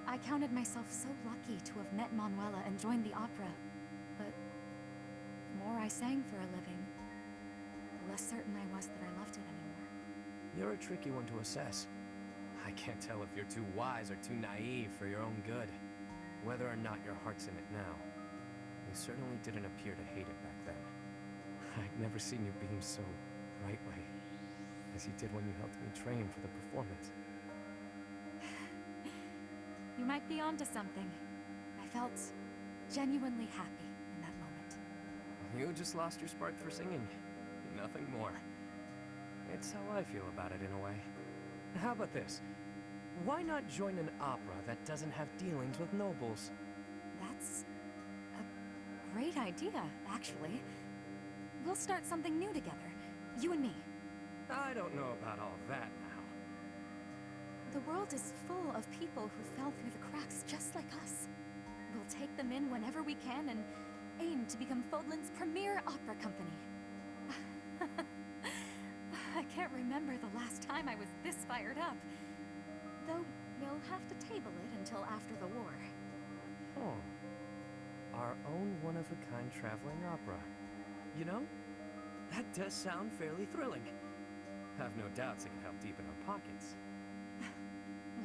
I counted myself so lucky to have met Manuela and joined the opera. But the more I sang for a living, the less certain I was that I loved it anymore. You're a tricky one to assess. I can't tell if you're too wise or too naive for your own good. Whether or not your heart's in it now, you certainly didn't appear to hate it back then. I'd never seen you beam so brightly as you did when you helped me train for the performance. You might be onto something. I felt genuinely happy in that moment. You just lost your spark for singing. Nothing more. It's how I feel about it in a way. How about this? Why not join an opera that doesn't have dealings with nobles? That's a great idea, actually. We'll start something new together. You and me. I don't know about all that now. The world is full of people who fell through the cracks just like us. We'll take them in whenever we can and aim to become Fodlan's premier opera company. I can't remember the last time I was this fired up. Though we'll have to table it until after the war. Oh. Our own one-of-a-kind traveling opera. You know, That does sound fairly thrilling. I've no doubts it can help deepen our pockets.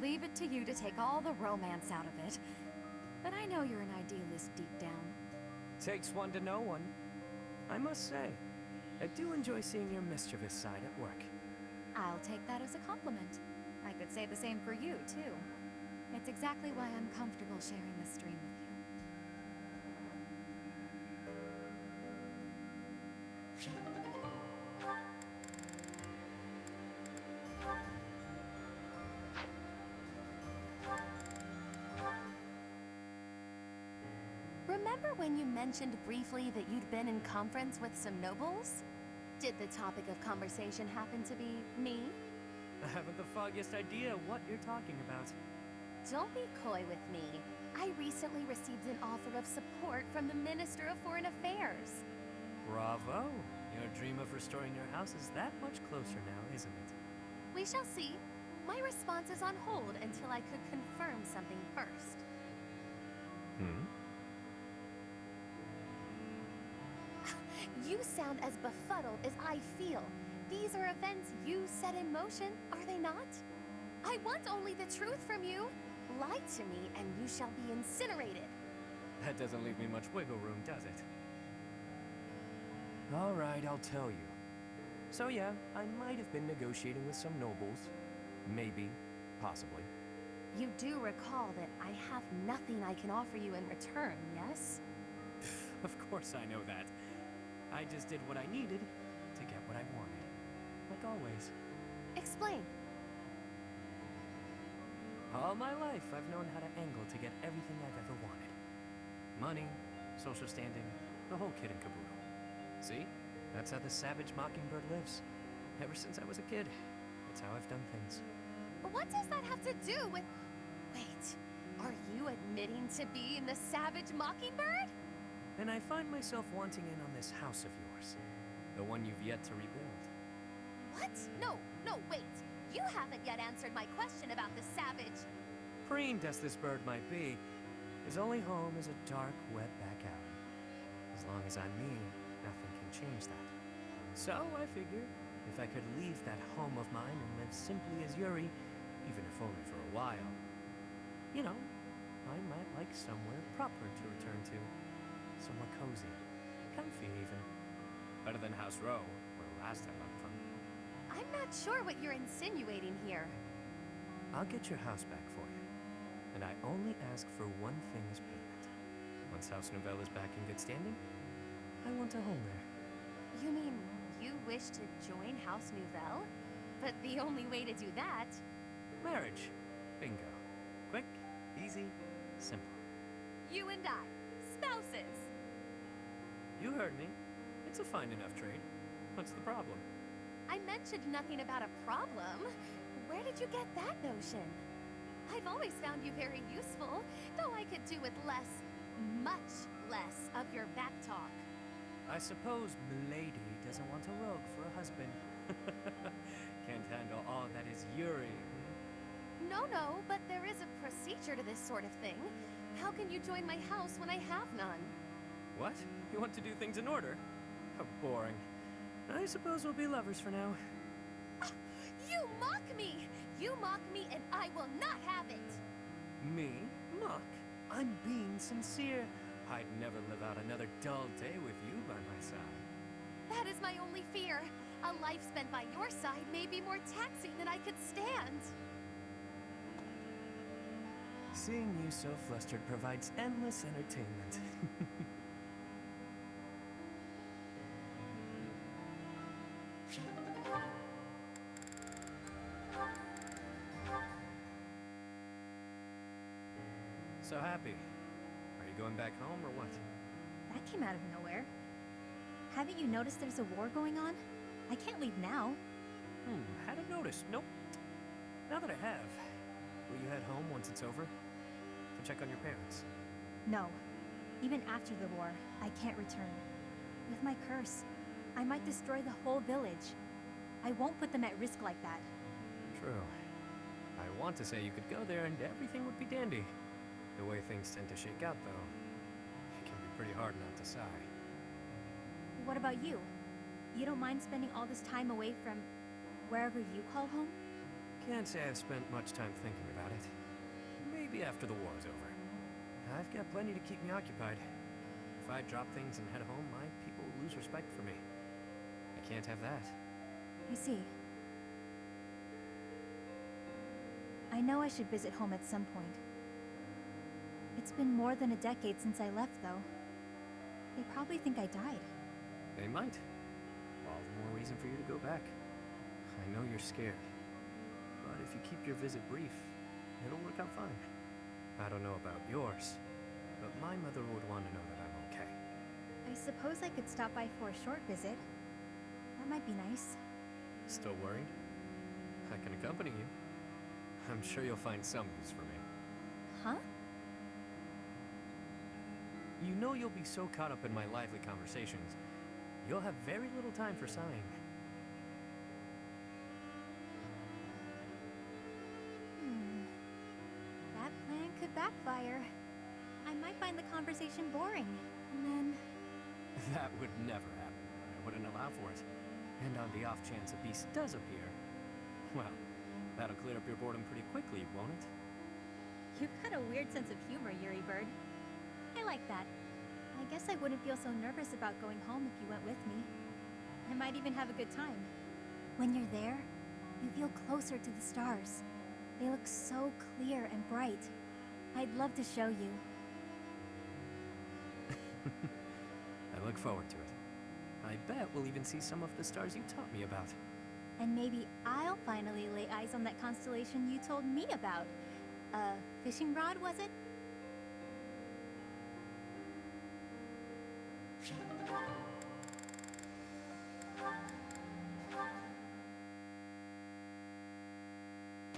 Leave it to you to take all the romance out of it. But I know you're an idealist deep down. Takes one to know one. I must say, I do enjoy seeing your mischievous side at work. I'll take that as a compliment. I could say the same for you, too. It's exactly why I'm comfortable sharing this stream with you. Remember when you mentioned briefly that you'd been in conference with some nobles? Did the topic of conversation happen to be me? I haven't the foggiest idea what you're talking about. Don't be coy with me. I recently received an offer of support from the Minister of Foreign Affairs. Bravo! Your dream of restoring your house is that much closer now, isn't it? We shall see. My response is on hold until I could confirm something first. You sound as befuddled as I feel. These are events you set in motion, are they not? I want only the truth from you. Lie to me and you shall be incinerated. That doesn't leave me much wiggle room, does it? All right, I'll tell you. So yeah, I might have been negotiating with some nobles. Maybe. Possibly. You do recall that I have nothing I can offer you in return, yes? Of course I know that. I just did what I needed to get what I wanted. Like always. Explain. All my life, I've known how to angle to get everything I've ever wanted. Money, social standing, the whole kit and caboodle. See? That's how the savage mockingbird lives. Ever since I was a kid. That's how I've done things. What does that have to do with... Wait, are you admitting to being the savage mockingbird? And I find myself wanting in on this house of yours. The one you've yet to rebuild. What? No, wait. You haven't yet answered my question about the savage. Preened as this bird might be, his only home is a dark, wet back alley. As long as I'm me, nothing can change that. So I figured, if I could leave that home of mine and live simply as Yuri, even if only for a while, you know, I might like somewhere proper to return to. Somewhere cozy. Comfy, even. Better than House Row, where last I left from. I'm not sure what you're insinuating here. I'll get your house back for you. And I only ask for one thing as payment. Once House Nouvelle is back in good standing, I want a home there. You mean you wish to join House Nouvelle? But the only way to do that... Marriage. Bingo. Quick, easy, simple. You and I. Spouses. You heard me. It's a fine enough trade. What's the problem? I mentioned nothing about a problem. Where did you get that notion? I've always found you very useful, though I could do with less, much less of your back talk. I suppose Milady doesn't want a rogue for a husband. Can't handle all that is Yuri. No, but there is a procedure to this sort of thing. How can you join my house when I have none? What? You want to do things in order? How boring. I suppose we'll be lovers for now. You mock me! You mock me and I will not have it! Me? Mock? I'm being sincere. I'd never live out another dull day with you by my side. That is my only fear. A life spent by your side may be more taxing than I could stand. Seeing you so flustered provides endless entertainment. So happy. Are you going back home or what? That came out of nowhere. Haven't you noticed there's a war going on? I can't leave now. Hadn't noticed. Nope. Now that I have, will you head home once it's over? To check on your parents? No. Even after the war, I can't return. With my curse, I might destroy the whole village. I won't put them at risk like that. True. I want to say you could go there and everything would be dandy. The way things tend to shake out, though, it can be pretty hard not to sigh. What about you? You don't mind spending all this time away from wherever you call home? Can't say I've spent much time thinking about it. Maybe after the war's over. I've got plenty to keep me occupied. If I drop things and head home, my people will lose respect for me. I can't have that. I see. I know I should visit home at some point. It's been more than a decade since I left, though. They probably think I died. They might. All the more reason for you to go back. I know you're scared. But if you keep your visit brief, it'll work out fine. I don't know about yours, but my mother would want to know that I'm okay. I suppose I could stop by for a short visit. That might be nice. Still worried? I can accompany you. I'm sure you'll find some use for me. Huh? You know you'll be so caught up in my lively conversations, you'll have very little time for sighing. That plan could backfire. I might find the conversation boring, and then... That would never happen. I wouldn't allow for it. And on the off chance a beast does appear, well, that'll clear up your boredom pretty quickly, won't it? You've got a weird sense of humor, Yuri Bird. I like that. I guess I wouldn't feel so nervous about going home if you went with me. I might even have a good time. When you're there, you feel closer to the stars. They look so clear and bright. I'd love to show you. I look forward to it. I bet we'll even see some of the stars you taught me about. And maybe I'll finally lay eyes on that constellation you told me about. Fishing rod, was it?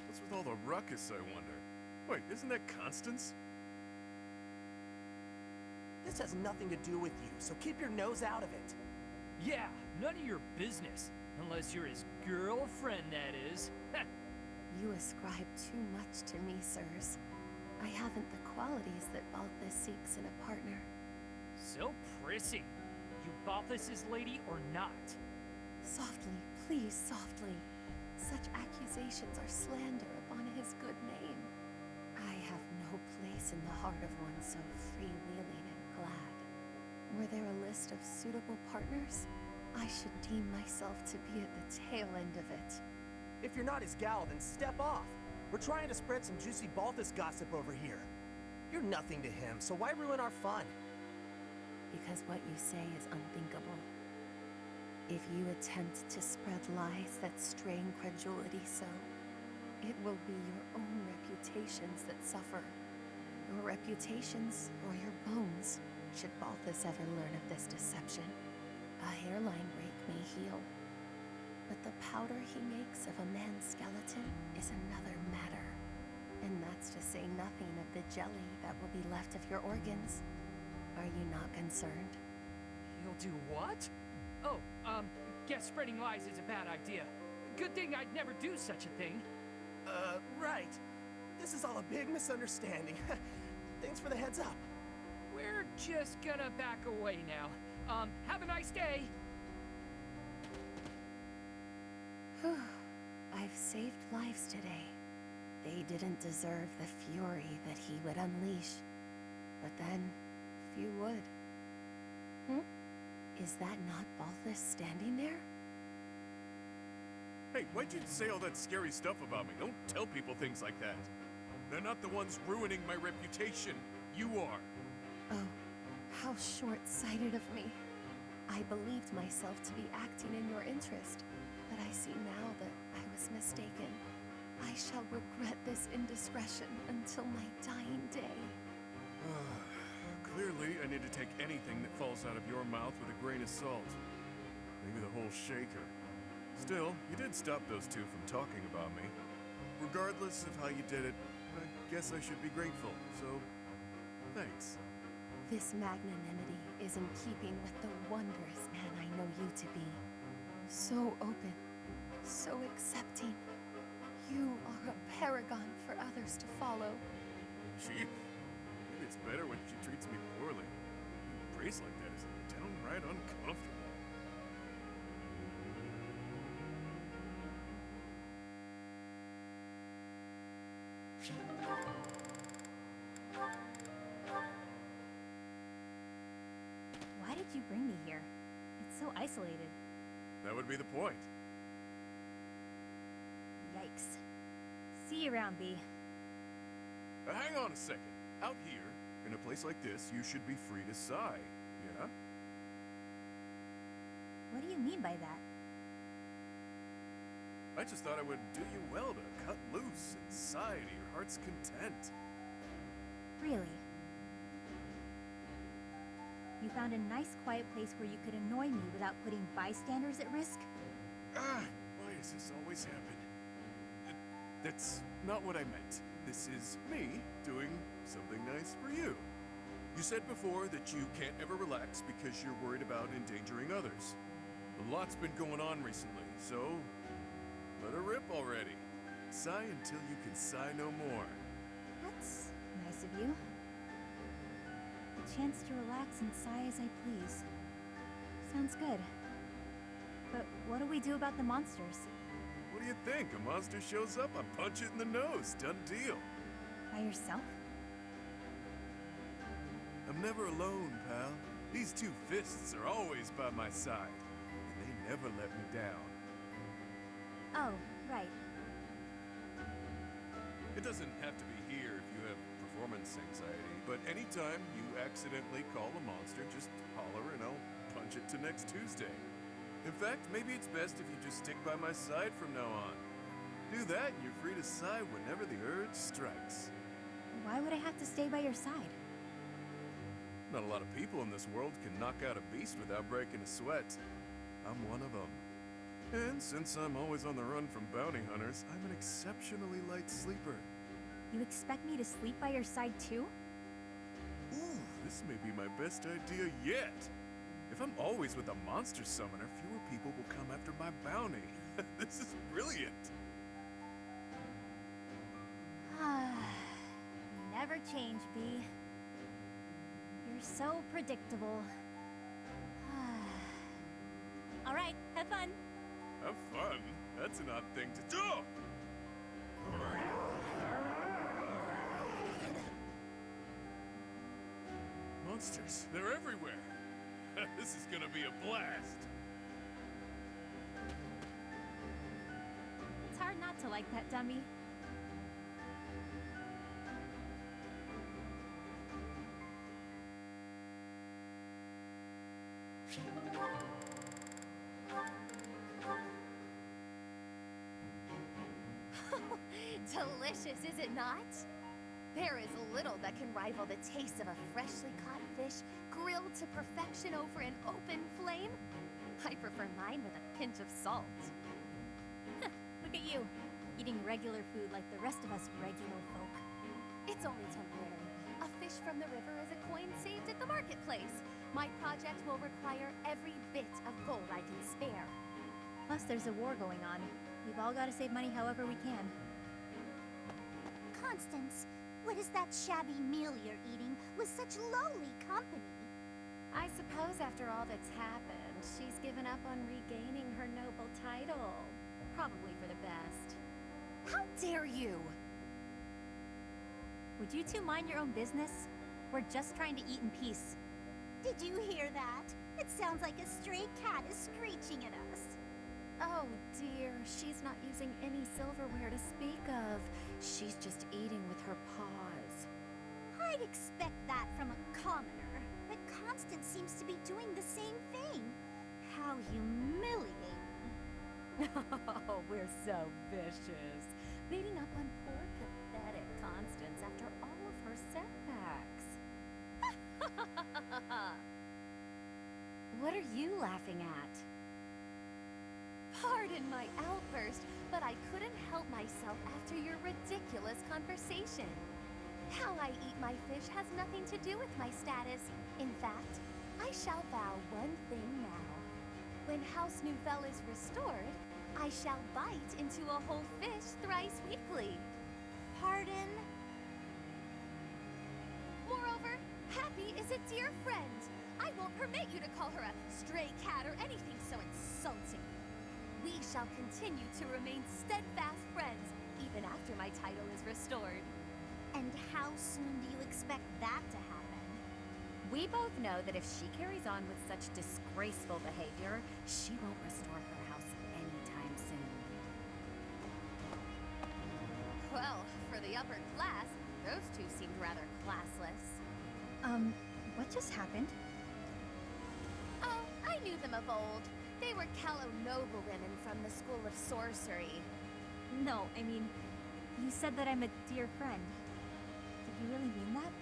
What's with all the ruckus, I wonder? Wait, isn't that Constance? This has nothing to do with you, so keep your nose out of it. Yeah, none of your business. Unless you're his girlfriend, that is. You ascribe too much to me, sirs. I haven't the qualities that Balthus seeks in a partner. So prissy. You Balthus's lady or not? Softly, please, softly. Such accusations are slander upon his good name. I have no place in the heart of one so freewheeling and glad. Were there a list of suitable partners? I should deem myself to be at the tail end of it. If you're not his gal, then step off. We're trying to spread some juicy Balthus gossip over here. You're nothing to him, so why ruin our fun? Because what you say is unthinkable. If you attempt to spread lies that strain credulity so, it will be your own reputations that suffer. Your reputations or your bones, should Balthus ever learn of this deception. A hairline break may heal, but the powder he makes of a man's skeleton is another matter. And that's to say nothing of the jelly that will be left of your organs. Are you not concerned? He'll do what? Oh, guess spreading lies is a bad idea. Good thing I'd never do such a thing. Right. This is all a big misunderstanding. Thanks for the heads up. We're just gonna back away now. Have a nice day. I've saved lives today. They didn't deserve the fury that he would unleash. But then, few would. Is that not Balthus standing there? Hey, why'd you say all that scary stuff about me? Don't tell people things like that. They're not the ones ruining my reputation. You are. Oh, how short-sighted of me. I believed myself to be acting in your interest, but I see now that I was mistaken. I shall regret this indiscretion until my dying day. Clearly, I need to take anything that falls out of your mouth with a grain of salt. Maybe the whole shaker. Still, you did stop those two from talking about me. Regardless of how you did it, I guess I should be grateful, so thanks. This magnanimity is in keeping with the wondrous man I know you to be. So open, so accepting. You are a paragon for others to follow. Maybe it's better when she treats me poorly. A brace like that is downright uncomfortable. Why did you bring me here? It's so isolated. That would be the point. Yikes. See you around, B. Hang on a second. Out here, in a place like this, you should be free to sigh, yeah? What do you mean by that? I just thought it would do you well to cut loose and sigh to your heart's content. Really? You found a nice quiet place where you could annoy me without putting bystanders at risk? Why does this always happen? That's not what I meant. This is me doing something nice for you. You said before that you can't ever relax because you're worried about endangering others. A lot's been going on recently, so let her rip already. Sigh until you can sigh no more. That's nice of you. A chance to relax and sigh as I please. Sounds good. But what do we do about the monsters? What do you think? A monster shows up, I punch it in the nose. Done deal. By yourself? I'm never alone, pal. These two fists are always by my side, and they never let me down. Oh, right. It doesn't have to be here if you have performance anxiety, but anytime you accidentally call a monster, just holler and I'll punch it to next Tuesday. In fact, maybe it's best if you just stick by my side from now on. Do that and you're free to sigh whenever the urge strikes. Why would I have to stay by your side? Not a lot of people in this world can knock out a beast without breaking a sweat. I'm one of them. And since I'm always on the run from bounty hunters, I'm an exceptionally light sleeper. You expect me to sleep by your side too? Ooh, this may be my best idea yet. If I'm always with a monster summoner, fewer people will come after my bounty. This is brilliant. You never change, B. You're so predictable. All right, have fun. Have fun? That's an odd thing to do. Monsters, they're everywhere. This is gonna be a blast. It's hard not to like that dummy. Delicious, is it not? There is little that can rival the taste of a freshly caught fish grilled to perfection over an open flame. I prefer mine with a pinch of salt. Look at you, eating regular food like the rest of us regular folk. It's only temporary. A fish from the river is a coin saved at the marketplace. My project will require every bit of gold I can spare. Plus, there's a war going on. We've all got to save money however we can. Constance, what is that shabby meal you're eating with such lowly company? I suppose after all that's happened, she's given up on regaining her noble title. Probably for the best. How dare you! Would you two mind your own business? We're just trying to eat in peace. Did you hear that? It sounds like a stray cat is screeching at us. Oh dear, she's not using any silverware to speak of. She's just eating with her paws. I'd expect that from a commoner, but Constance seems to be doing the same thing. How humiliating. Oh, we're so vicious. Beating up on poor, pathetic Constance after all of her setbacks. What are you laughing at? Pardon my outburst, but I couldn't help myself after your ridiculous conversation. How I eat my fish has nothing to do with my status. In fact, I shall vow one thing now. When House Nouvelle is restored, I shall bite into a whole fish thrice weekly. Pardon? Moreover, Happy is a dear friend. I won't permit you to call her a stray cat or anything so insulting. We shall continue to remain steadfast friends, even after my title is restored. And how soon do you expect that to happen? We both know that if she carries on with such disgraceful behavior, she won't restore her house anytime soon. Well, for the upper class, those two seemed rather classless. What just happened? Oh, I knew them of old. They were Callow noblewomen from the School of Sorcery. No, I mean, you said that I'm a dear friend. Did you really mean that?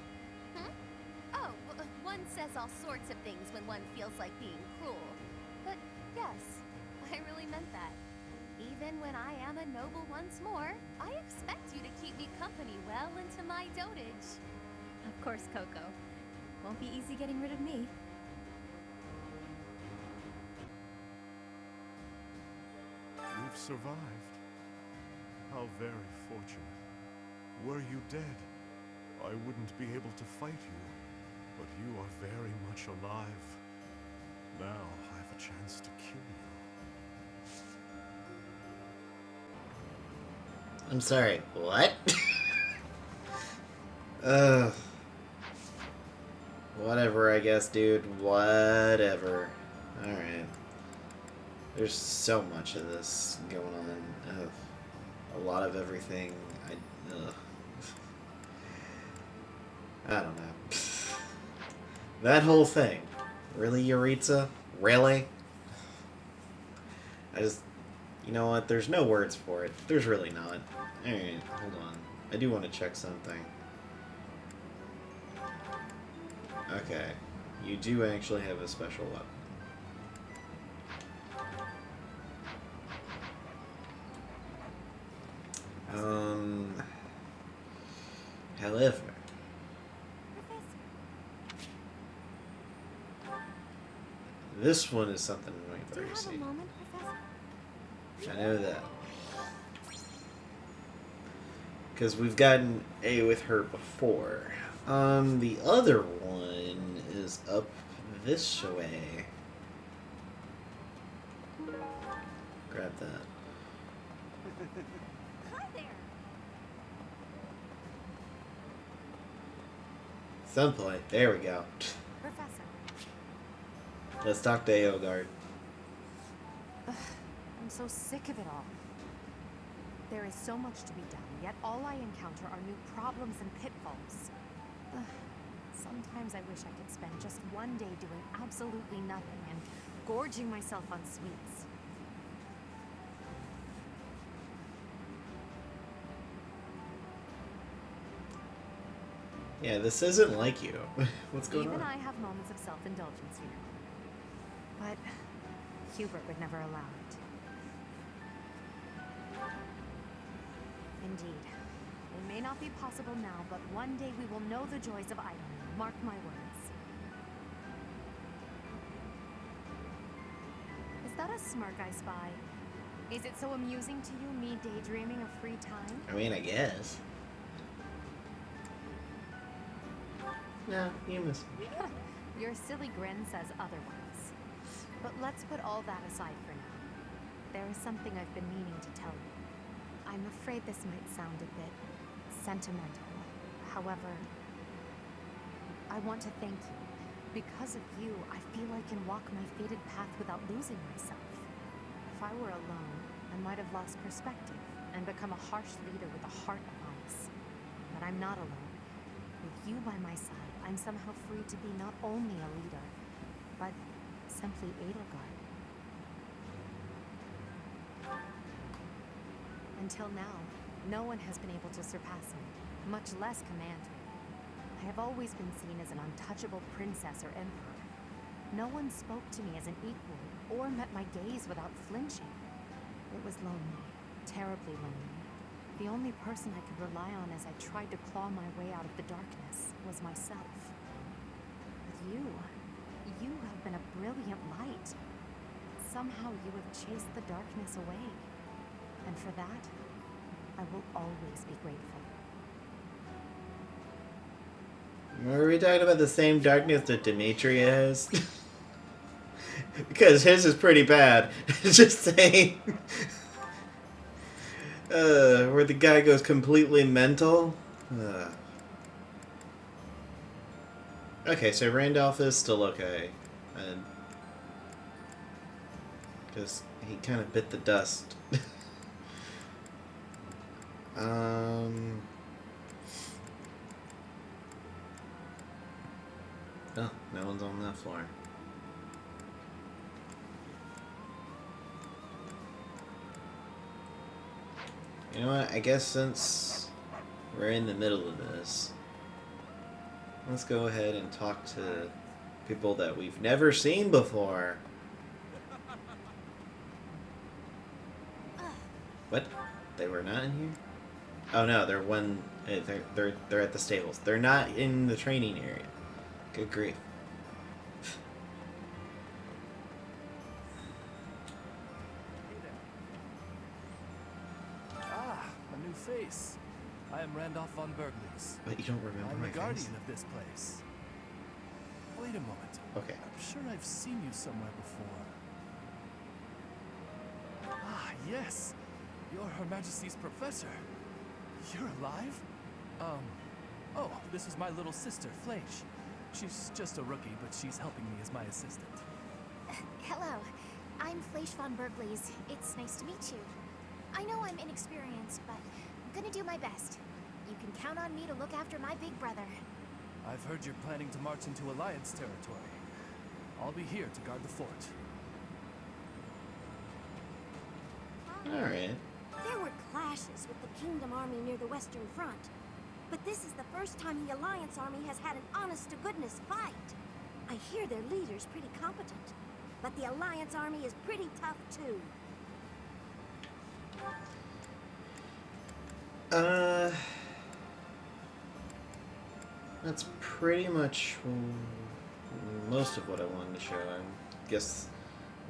Oh, one says all sorts of things when one feels like being cruel. But yes, I really meant that. Even when I am a noble once more, I expect you to keep me company well into my dotage. Of course, Coco. Won't be easy getting rid of me. You've survived. How very fortunate. Were you dead, I wouldn't be able to fight you. But you are very much alive. Now I have a chance to kill you. I'm sorry, what? Whatever, I guess, dude. Whatever. Alright. There's so much of this going on. A lot of everything. I don't know. That whole thing. Really, Yuritsa? Really? You know what? There's no words for it. There's really not. Alright, hold on. I do want to check something. Okay. You do actually have a special weapon. However, this one is something we've Do you already have a seen. moment, Professor? I know that. Because we've gotten A with her before. The other one is up this way. Grab that. Hi there. Some point. There we go. Professor. Let's talk to Edelgard. I'm so sick of it all. There is so much to be done, yet all I encounter are new problems and pitfalls. Sometimes I wish I could spend just one day doing absolutely nothing and gorging myself on sweets. Yeah, this isn't like you. What's going Even on? I have moments of self-indulgence, you know. But Hubert would never allow it. Indeed. It may not be possible now, but one day we will know the joys of idling. Mark my words. Is that a smirk I spy? Is it so amusing to you, me daydreaming of free time? I mean, I guess. No, you missed me. Your silly grin says otherwise. But let's put all that aside for now. There is something I've been meaning to tell you. I'm afraid this might sound a bit sentimental. However, I want to thank you. Because of you, I feel I can walk my fated path without losing myself. If I were alone, I might have lost perspective and become a harsh leader with a heart of ice. But I'm not alone. With you by my side, I'm somehow free to be not only a leader, but simply Edelgard. Until now, no one has been able to surpass me, much less command me. I have always been seen as an untouchable princess or emperor. No one spoke to me as an equal or met my gaze without flinching. It was lonely, terribly lonely. The only person I could rely on as I tried to claw my way out of the darkness was myself. With you have been a brilliant light. Somehow you have chased the darkness away. And for that, I will always be grateful. Were we talking about the same darkness that Demetria has? Because his is pretty bad. Just saying. Where the guy goes completely mental. Okay, so Randolph is still okay. And because he kind of bit the dust. Oh, no one's on that floor. You know what? I guess since we're in the middle of this, let's go ahead and talk to people that we've never seen before. What? They were not in here? Oh no, they're they're at the stables. They're not in the training area. Good grief. A new face. I am Randolph von Berglies. But you don't remember I'm my the guardian face? of this place. Wait a moment. Okay. I'm sure I've seen you somewhere before. Ah, yes. You're Her Majesty's professor. You're alive? Oh, this is my little sister, Flage. She's just a rookie, but she's helping me as my assistant. Hello, I'm Flage von Berglies. It's nice to meet you. I know I'm inexperienced, but I'm gonna do my best. You can count on me to look after my big brother. I've heard you're planning to march into Alliance territory. I'll be here to guard the fort. Alright. There were clashes with the Kingdom Army near the Western Front. But this is the first time the Alliance Army has had an honest-to-goodness fight. I hear their leader's pretty competent. But the Alliance Army is pretty tough, too. That's pretty much most of what I wanted to show. I guess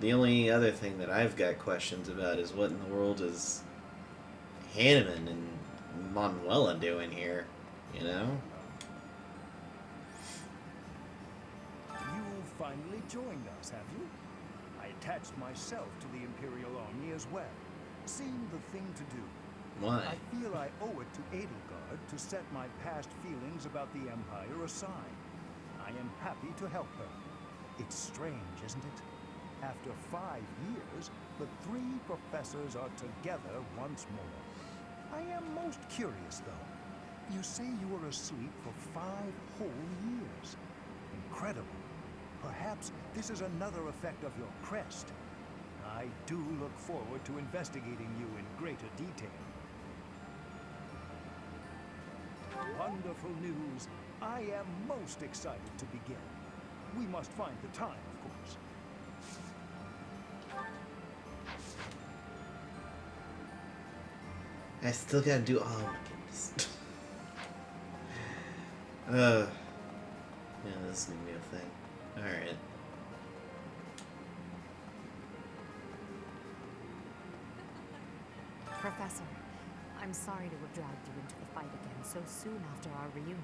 the only other thing that I've got questions about is what in the world is Hanneman and Manuela doing here, you know? You finally joined us, have you? I attached myself to the Imperial Army as well. Seemed the thing to do. Why? I feel I owe it to Edelgard to set my past feelings about the Empire aside. I am happy to help her. It's strange, isn't it? After 5 years, the 3 professors are together once more. I am most curious, though. You say you were asleep for 5 whole years. Incredible. Perhaps this is another effect of your crest. I do look forward to investigating you in greater detail. Wonderful news. I am most excited to begin. We must find the time, of course. I still gotta do. Oh my goodness. Yeah, this is gonna be a thing. Alright. Professor, I'm sorry to have dragged you into the fight again so soon after our reunion,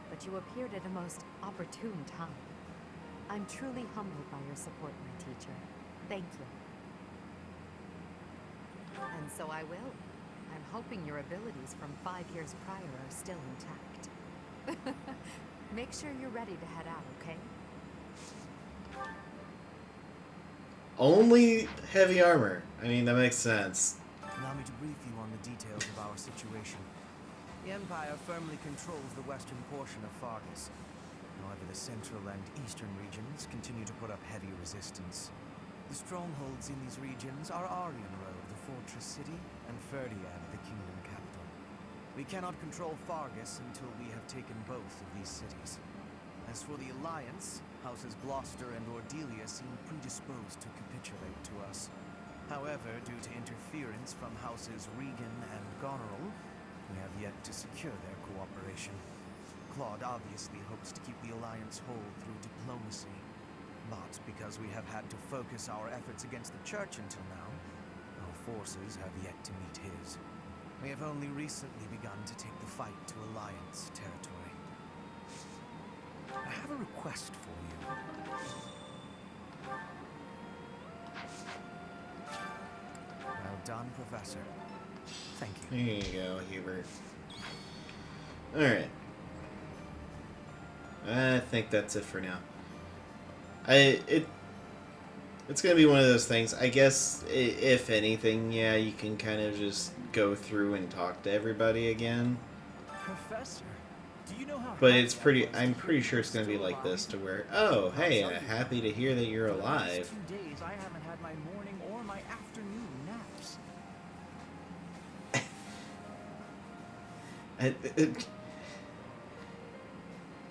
but you appeared at a most opportune time. I'm truly humbled by your support, my teacher. Thank you. And so I will. I'm hoping your abilities from 5 years prior are still intact. Make sure you're ready to head out, okay? Only heavy armor. I mean, that makes sense. Allow me to brief you on the details of our situation. The Empire firmly controls the western portion of Fargus. However, the central and eastern regions continue to put up heavy resistance. The strongholds in these regions are Aryan Road, the fortress city, and Ferdiad, the kingdom capital. We cannot control Fargus until we have taken both of these cities. As for the Alliance, Houses Gloucester and Ordelia seem predisposed to capitulate to us. However, due to interference from Houses Regan and Goneril, we have yet to secure their cooperation. Claude obviously hopes to keep the Alliance whole through diplomacy. But because we have had to focus our efforts against the Church until now, our forces have yet to meet his. We have only recently begun to take the fight to Alliance territory. I have a request for you. Well done, Professor. Thank you. There you go, Hubert. Alright. I think that's it for now. It's gonna be one of those things. I guess, if anything, yeah, you can kind of just go through and talk to everybody again. Professor, do you know how But happy it's I pretty. was to I'm hear pretty you sure it's gonna be still like alive? this, to where, oh, hey, I'll tell you happy to hear that you're For the last alive. 2 days, I haven't had my morning or my afternoon naps.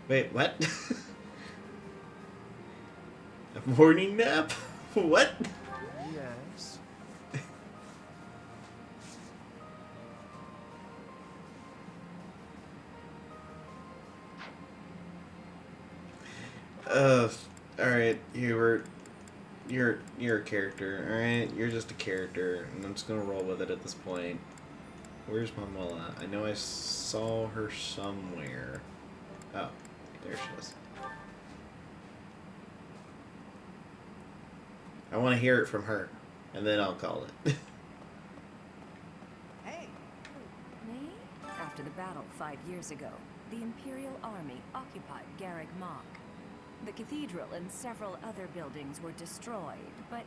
Wait, what? A morning nap? What? Yes. Alright, Hubert. You're a character, alright? You're just a character, and I'm just gonna roll with it at this point. Where's Manuela? I know I saw her somewhere. Oh, there she is. I want to hear it from her, and then I'll call it. Hey! Me? After the battle 5 years ago, the Imperial Army occupied Garreg Mach. The cathedral and several other buildings were destroyed, but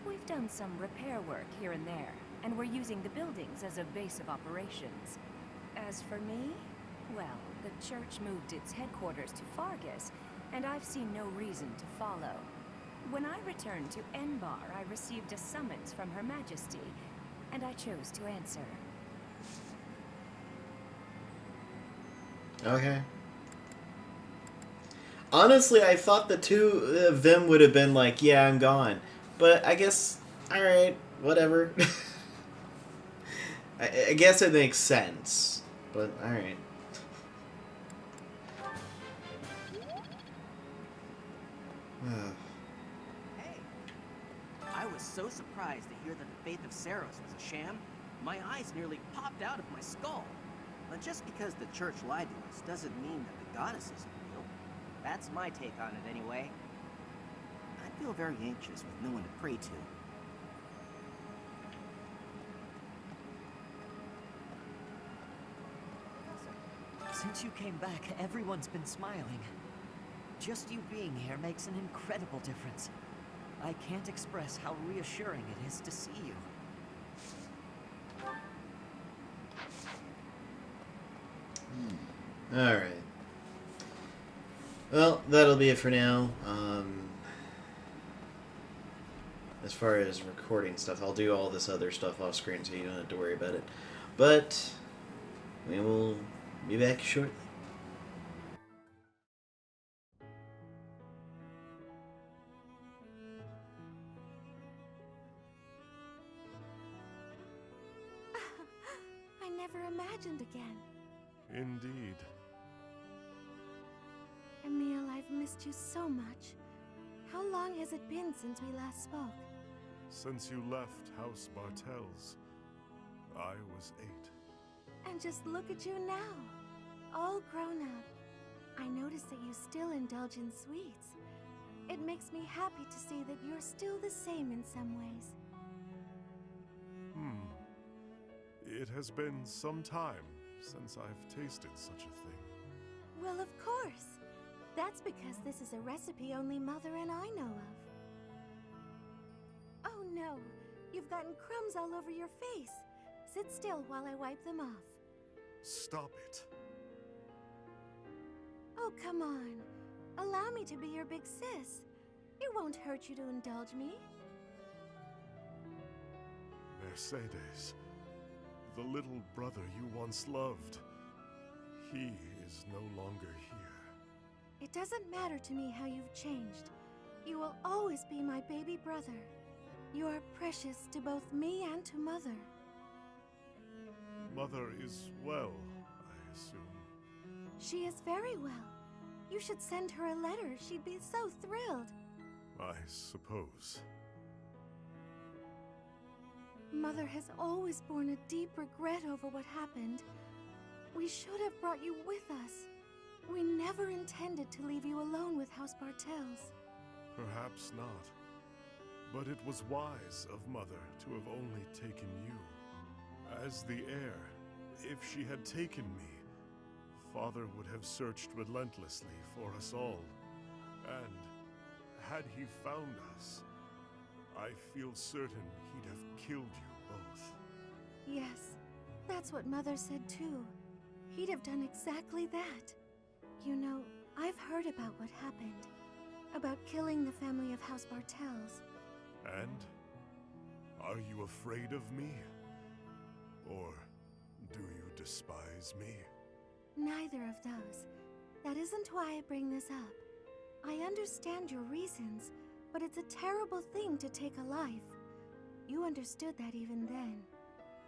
we've done some repair work here and there, and we're using the buildings as a base of operations. As for me, well, the church moved its headquarters to Fargus, and I've seen no reason to follow. When I returned to Enbar, I received a summons from Her Majesty, and I chose to answer. Okay. Honestly, I thought the two of them would have been like, yeah, I'm gone. But I guess, alright, whatever. I guess it makes sense. But, alright. Hey! I was so surprised to hear that the faith of Saros was a sham, my eyes nearly popped out of my skull. But just because the church lied to us doesn't mean that the goddess isn't real. That's my take on it anyway. I feel very anxious with no one to pray to. Since you came back, everyone's been smiling. Just you being here makes an incredible difference. I can't express how reassuring it is to see you. Alright. Well, that'll be it for now. As far as recording stuff, I'll do all this other stuff off screen so you don't have to worry about it. But we will be back shortly. I never imagined again. Indeed. Emil, I've missed you so much. How long has it been since we last spoke? Since you left House Bartels, I was 8. And just look at you now, all grown up. I notice that you still indulge in sweets. It makes me happy to see that you're still the same in some ways. It has been some time since I've tasted such a thing. Well, of course. That's because this is a recipe only Mother and I know of. Oh no, you've gotten crumbs all over your face. Sit still while I wipe them off. Stop it. Oh, come on. Allow me to be your big sis. It won't hurt you to indulge me. Mercedes, the little brother you once loved, he is no longer here. It doesn't matter to me how you've changed. You will always be my baby brother. You are precious to both me and to Mother. Mother is well, I assume. She is very well. You should send her a letter. She'd be so thrilled. I suppose. Mother has always borne a deep regret over what happened. We should have brought you with us. We never intended to leave you alone with House Bartels. Perhaps not. But it was wise of Mother to have only taken you. As the heir, if she had taken me, Father would have searched relentlessly for us all. And had he found us, I feel certain he'd have killed you both. Yes, that's what Mother said too. He'd have done exactly that. You know, I've heard about what happened. About killing the family of House Bartels. And? Are you afraid of me? Or do you despise me? Neither of those. That isn't why I bring this up. I understand your reasons, but it's a terrible thing to take a life. You understood that even then.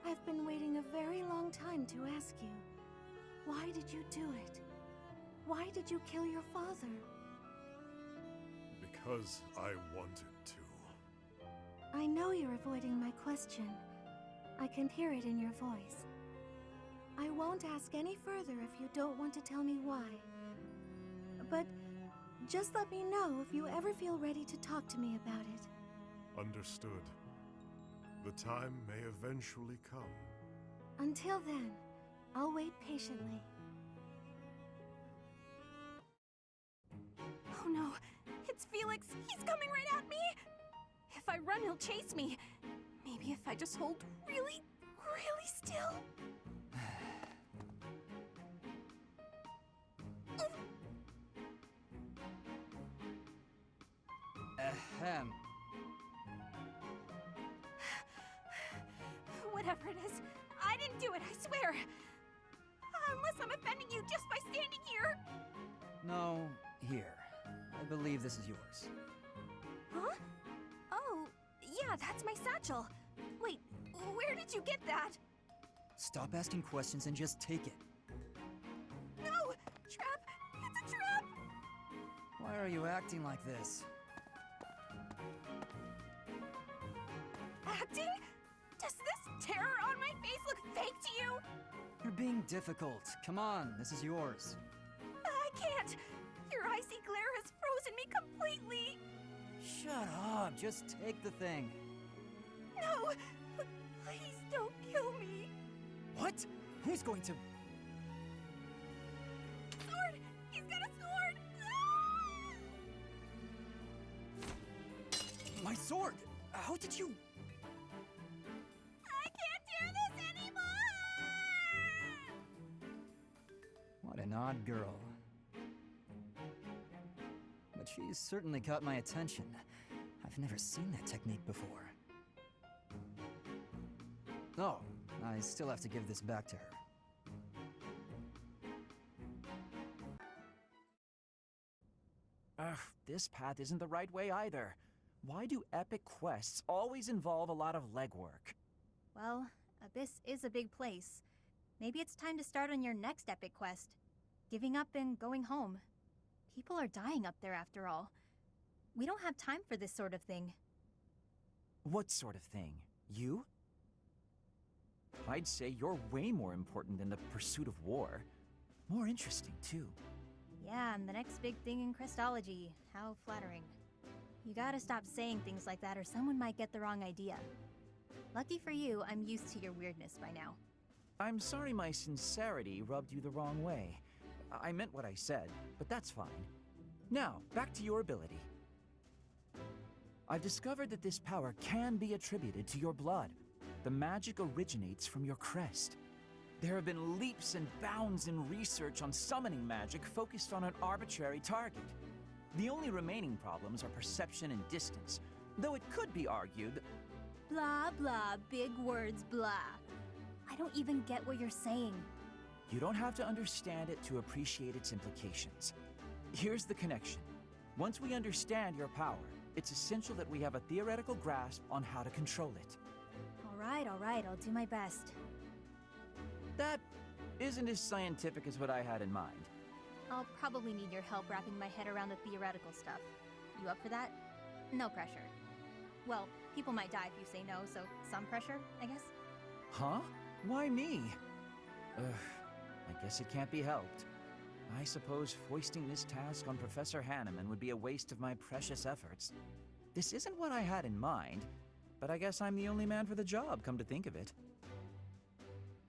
I've been waiting a very long time to ask you. Why did you do it? Why did you kill your father? Because I wanted to. I know you're avoiding my question. I can hear it in your voice. I won't ask any further if you don't want to tell me why. But just let me know if you ever feel ready to talk to me about it. Understood. The time may eventually come. Until then, I'll wait patiently. Oh no, it's Felix. He's coming right at me. If I run, he'll chase me. Maybe if I just hold really, really still. Ahem. Whatever it is, I didn't do it, I swear. Unless I'm offending you just by standing here. No, here. I believe this is yours. Huh? Oh, yeah, that's my satchel. Wait, where did you get that? Stop asking questions and just take it. No! Trap! It's a trap! Why are you acting like this? Acting? Does this terror on my face look fake to you? You're being difficult. Come on, this is yours. I can't! Your icy glare has frozen me completely! Shut up, just take the thing. No! Please don't kill me! What? Who's going to... Sword! He's got a sword! Ah! My sword! How did you... I can't do this anymore! What an odd girl. But she's certainly caught my attention. I've never seen that technique before. Oh, I still have to give this back to her. Ugh, this path isn't the right way either. Why do epic quests always involve a lot of legwork? Well, Abyss is a big place. Maybe it's time to start on your next epic quest. Giving up and going home. People are dying up there after all. We don't have time for this sort of thing. What sort of thing? You? I'd say you're way more important than the pursuit of war. More interesting, too. Yeah, and the next big thing in Crystology. How flattering. You gotta stop saying things like that or someone might get the wrong idea. Lucky for you, I'm used to your weirdness by now. I'm sorry my sincerity rubbed you the wrong way. I meant what I said, but that's fine. Now, back to your ability. I've discovered that this power can be attributed to your blood. The magic originates from your crest. There have been leaps and bounds in research on summoning magic focused on an arbitrary target. The only remaining problems are perception and distance, though it could be argued that... Blah, blah, big words, blah. I don't even get what you're saying. You don't have to understand it to appreciate its implications. Here's the connection. Once we understand your power, it's essential that we have a theoretical grasp on how to control it. All right, I'll do my best. That isn't as scientific as what I had in mind. I'll probably need your help wrapping my head around the theoretical stuff. You up for that? No pressure. Well, people might die if you say no, so some pressure, I guess. Huh? Why me? Ugh, I guess it can't be helped. I suppose foisting this task on Professor Hanneman would be a waste of my precious efforts. This isn't what I had in mind, but I guess I'm the only man for the job, come to think of it.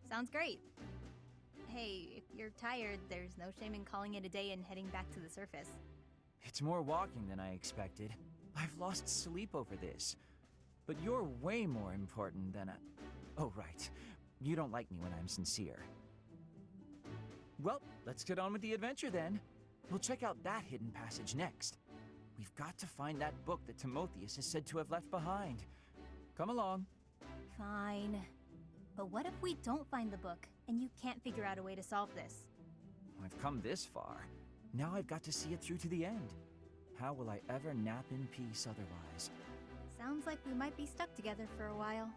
Sounds great. Hey, if you're tired, there's no shame in calling it a day and heading back to the surface. It's more walking than I expected. I've lost sleep over this. But you're way more important than a... Oh, right. You don't like me when I'm sincere. Well, let's get on with the adventure then. We'll check out that hidden passage next. We've got to find that book that Timotheus is said to have left behind. Come along. Fine. But what if we don't find the book, and you can't figure out a way to solve this? I've come this far. Now I've got to see it through to the end. How will I ever nap in peace otherwise? Sounds like we might be stuck together for a while.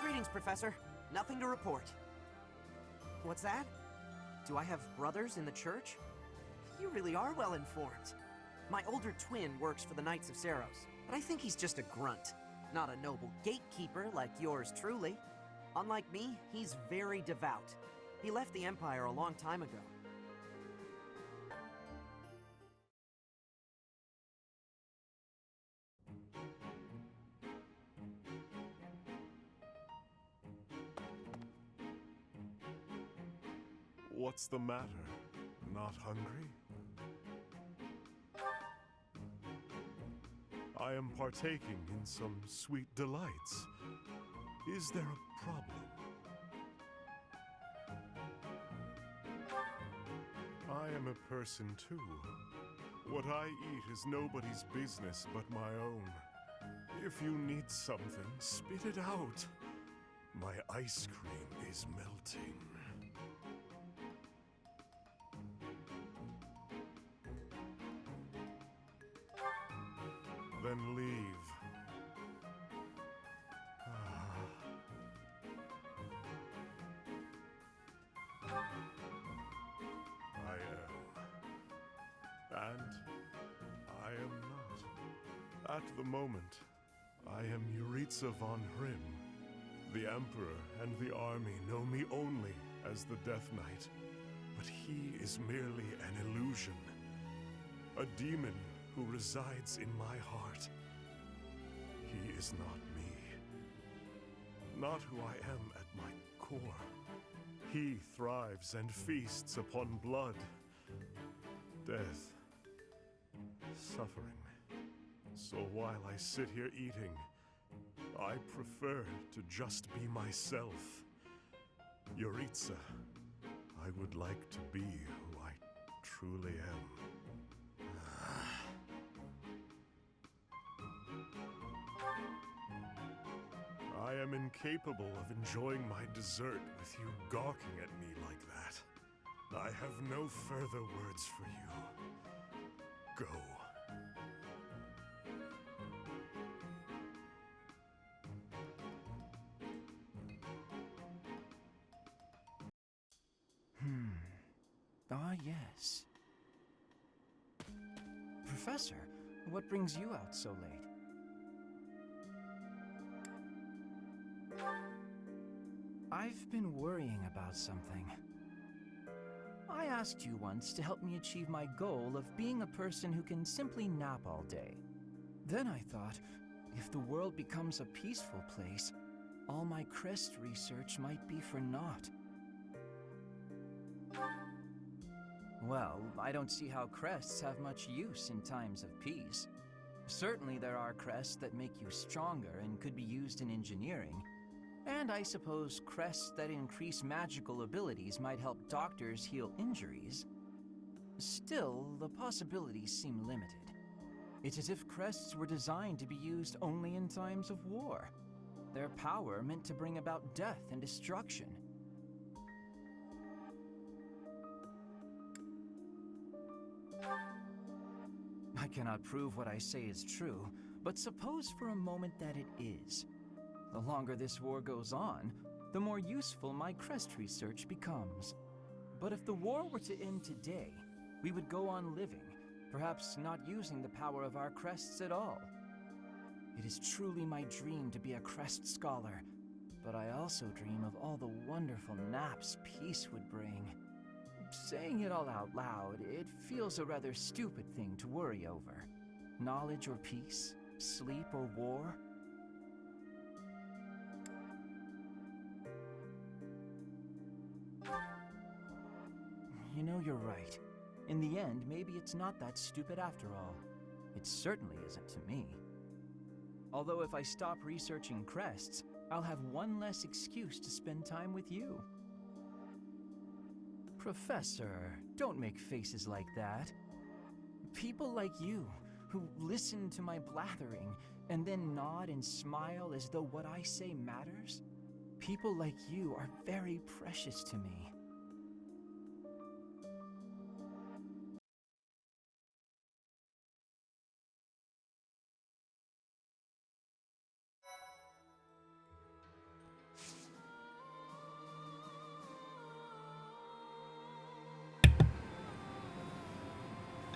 Greetings, Professor. Nothing to report. What's that? Do I have brothers in the church? You really are well informed. My older twin works for the Knights of Saros, but I think he's just a grunt, not a noble gatekeeper like yours truly. Unlike me, he's very devout. He left the Empire a long time ago. What's the matter? Not hungry? I am partaking in some sweet delights. Is there a problem? I am a person too. What I eat is nobody's business but my own. If you need something, spit it out. My ice cream is melting. Then leave. I am. And I am not. At the moment, I am Yuritsa von Hrim. The Emperor and the army know me only as the Death Knight, but he is merely an illusion. A demon who resides in my heart. He is not me. Not who I am at my core. He thrives and feasts upon blood, death, suffering. So while I sit here eating, I prefer to just be myself. Yuritsa, I would like to be who I truly am. I am incapable of enjoying my dessert with you gawking at me like that. I have no further words for you. Go. Ah, yes. Professor, what brings you out so late? I've been worrying about something. I asked you once to help me achieve my goal of being a person who can simply nap all day. Then I thought, if the world becomes a peaceful place, all my crest research might be for naught. Well, I don't see how crests have much use in times of peace. Certainly there are crests that make you stronger and could be used in engineering. And I suppose crests that increase magical abilities might help doctors heal injuries. Still, the possibilities seem limited. It's as if crests were designed to be used only in times of war. Their power meant to bring about death and destruction. I cannot prove what I say is true, but suppose for a moment that it is. The longer this war goes on, the more useful my crest research becomes. But if the war were to end today, we would go on living, perhaps not using the power of our crests at all. It is truly my dream to be a crest scholar, but I also dream of all the wonderful naps peace would bring. Saying it all out loud, it feels a rather stupid thing to worry over. Knowledge or peace? sleep, or war? You know, you're right. In the end, maybe it's not that stupid after all. It certainly isn't to me. Although if I stop researching crests, I'll have one less excuse to spend time with you. Professor, don't make faces like that. People like you, who listen to my blathering and then nod and smile as though what I say matters, people like you are very precious to me.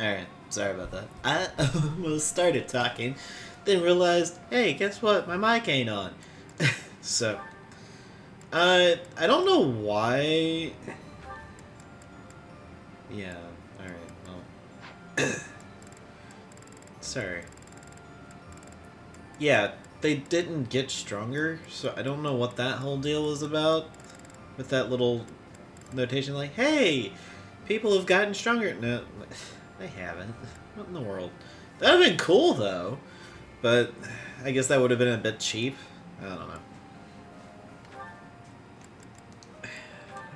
Alright, sorry about that. I almost started talking, then realized, hey, guess what? My mic ain't on. So, I don't know why. Yeah, alright, well. Sorry. Yeah, they didn't get stronger, so I don't know what that whole deal was about. With that little notation like, hey, people have gotten stronger. No, they haven't. What in the world? That would have been cool, though. But I guess that would have been a bit cheap. I don't know.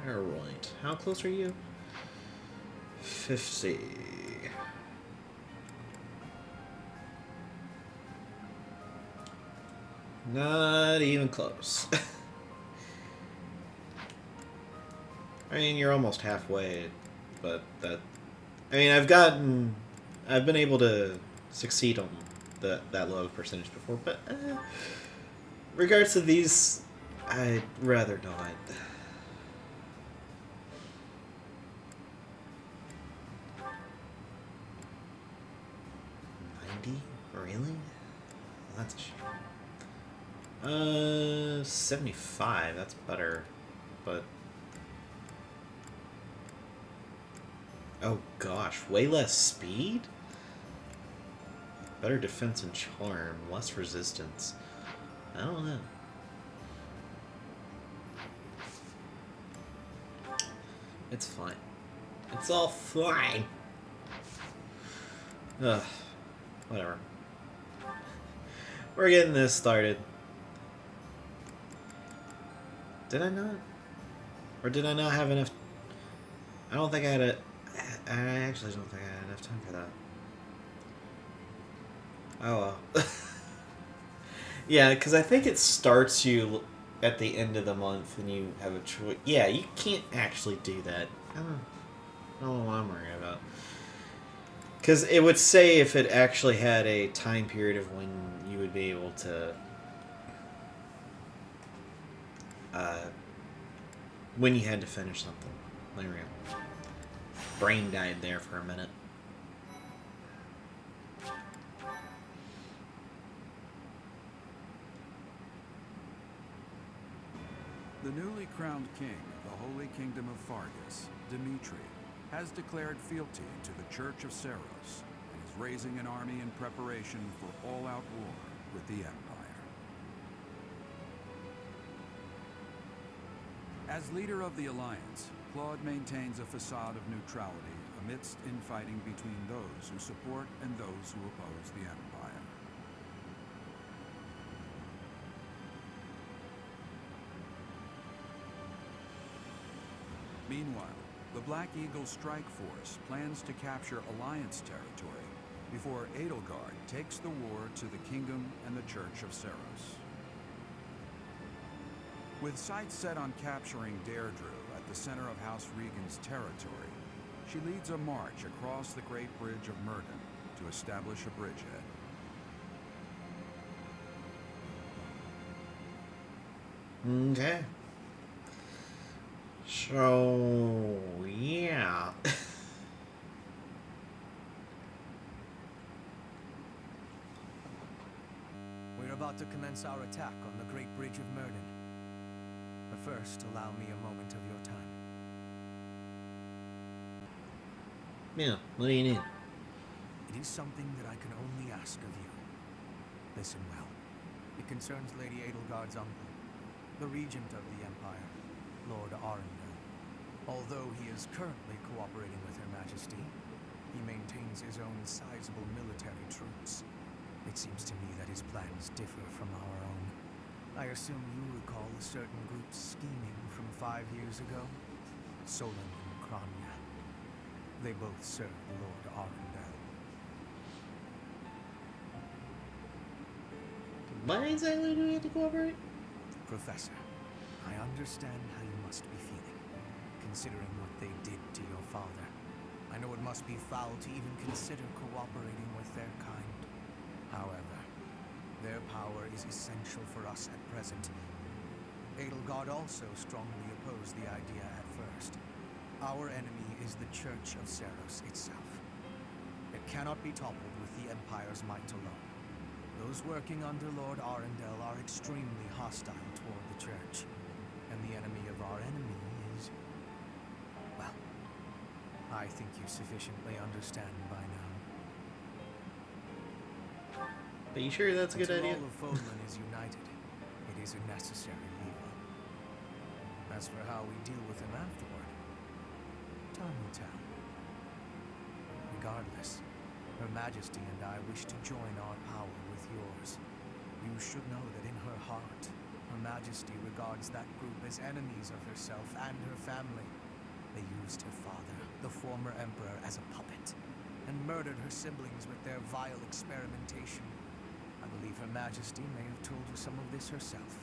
Alright. How close are you? 50. Not even close. I mean, you're almost halfway, but that... I mean, I've been able to succeed on that low percentage before, but regards to these, I'd rather not. Really? That's a shame. 75, that's better, but... Oh gosh, way less speed? Better defense and charm, less resistance. I don't know. It's fine. It's all fine. Ugh, whatever. We're getting this started. Did I not? Or did I not have enough? I don't think I had a... I actually don't think I had enough time for that. Oh well. Yeah, because I think it starts you at the end of the month and you have a choice. Yeah, you can't actually do that. I don't know what I'm worrying about. Because it would say if it actually had a time period of when you would be able to... when you had to finish something. There we go. Brain died there for a minute. The newly crowned king of the Holy Kingdom of Fargus, Dimitri, has declared fealty to the Church of Seros and is raising an army in preparation for all-out war with the Empire. As leader of the Alliance, Claude maintains a facade of neutrality amidst infighting between those who support and those who oppose the Empire. Meanwhile, the Black Eagle Strike Force plans to capture Alliance territory before Edelgard takes the war to the Kingdom and the Church of Seros. With sights set on capturing Deirdre at the center of House Regan's territory, she leads a march across the Great Bridge of Myrddin to establish a bridgehead. Okay. So, yeah. We're about to commence our attack on the Great Bridge of Myrddin. But first, allow me a moment of your time. Yeah, what do you need? It is something that I can only ask of you. Listen well. It concerns Lady Edelgard's uncle, the regent of the Empire, Lord Arundel. Although he is currently cooperating with Her Majesty, he maintains his own sizable military troops. It seems to me that his plans differ from our own. I assume you recall a certain group scheming from 5 years ago? Solon and Crania. They both serve Lord Arundel. Why exactly do we have to cooperate? Professor, I understand how you must be feeling, considering what they did to your father. I know it must be foul to even consider cooperating with their kind. However, their power is essential for us at present. Edelgard also strongly opposed the idea at first. Our enemy is the Church of Seros itself. It cannot be toppled with the Empire's might alone. Those working under Lord Arundel are extremely hostile toward the Church, and the enemy of our enemy is... well, I think you sufficiently understand by now. Are you sure that's a good idea? Until all of Fodlan is united, it is a necessary evil. As for how we deal with him afterward, time will tell. Regardless, Her Majesty and I wish to join our power with yours. You should know that in her heart, Her Majesty regards that group as enemies of herself and her family. They used her father, the former emperor, as a puppet, and murdered her siblings with their vile experimentation. I believe Her Majesty may have told you some of this herself.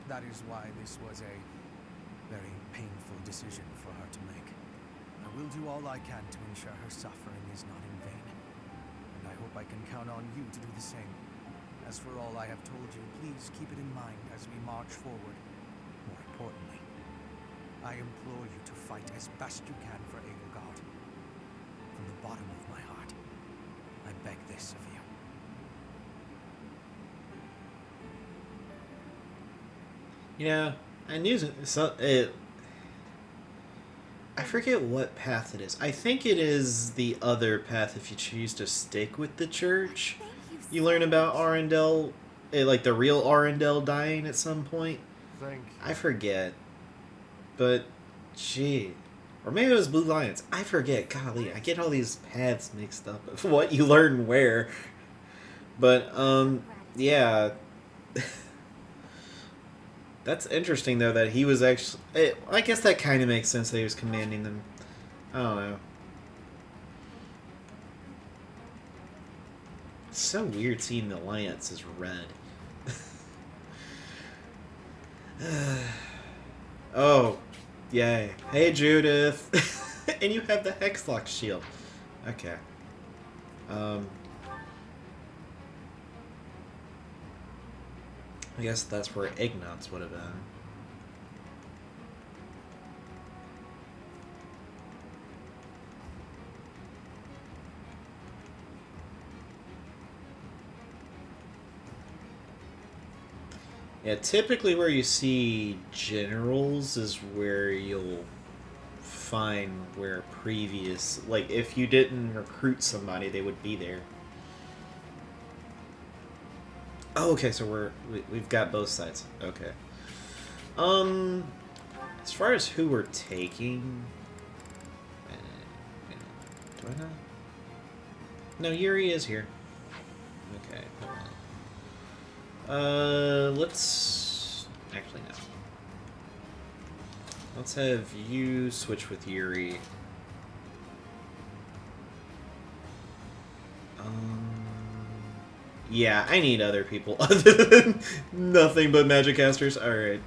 That is why this was a very painful decision for her to make. I will do all I can to ensure her suffering is not in vain. And I hope I can count on you to do the same. As for all I have told you, please keep it in mind as we march forward. More importantly, I implore you to fight as best you can for Edelgard. From the bottom of my heart, I beg this of you. Yeah, I knew I forget what path it is. I think it is the other path if you choose to stick with the church. You learn about Arundel, like the real Arundel dying at some point. I forget. But, gee. Or maybe it was Blue Lions. I forget. Golly, I get all these paths mixed up of what you learn where. But, yeah. That's interesting, though, that he was actually... I guess that kind of makes sense that he was commanding them. I don't know. It's so weird seeing the Alliance as red. Oh, yay. Hey, Judith. And you have the Hexlock shield. Okay. I guess that's where Ignatz would have been. Yeah, typically where you see generals is where you'll find where previous... Like, if you didn't recruit somebody, they would be there. Oh, okay, so we've got both sides. Okay. As far as who we're taking... do I not? No, Yuri is here. Okay, hold on. Let's... Actually, no. Let's have you switch with Yuri. Yeah, I need other people other than nothing but magic casters. Alright.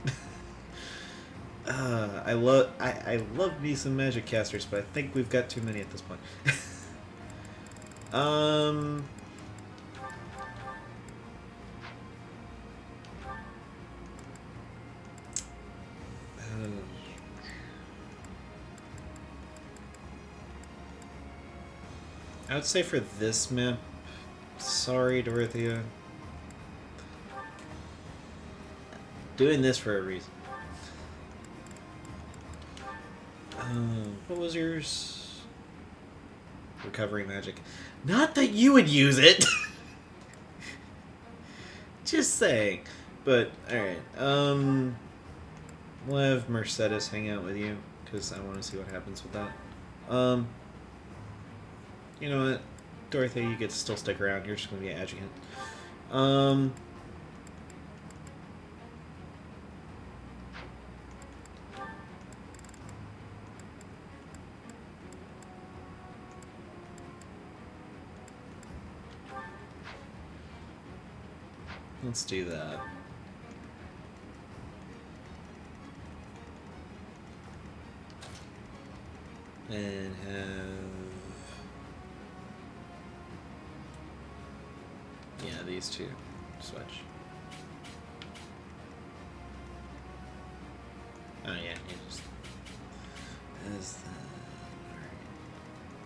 I love me some magic casters, but I think we've got too many at this point. I would say for this map, sorry, Dorothea. Doing this for a reason. What was yours? Recovery magic. Not that you would use it! Just saying. But, alright. We'll have Mercedes hang out with you, because I want to see what happens with that. You know what? Dorothy, you get to still stick around. You're just going to be an adjutant. Let's do that. And have... yeah, these two. Switch. Oh yeah, you just...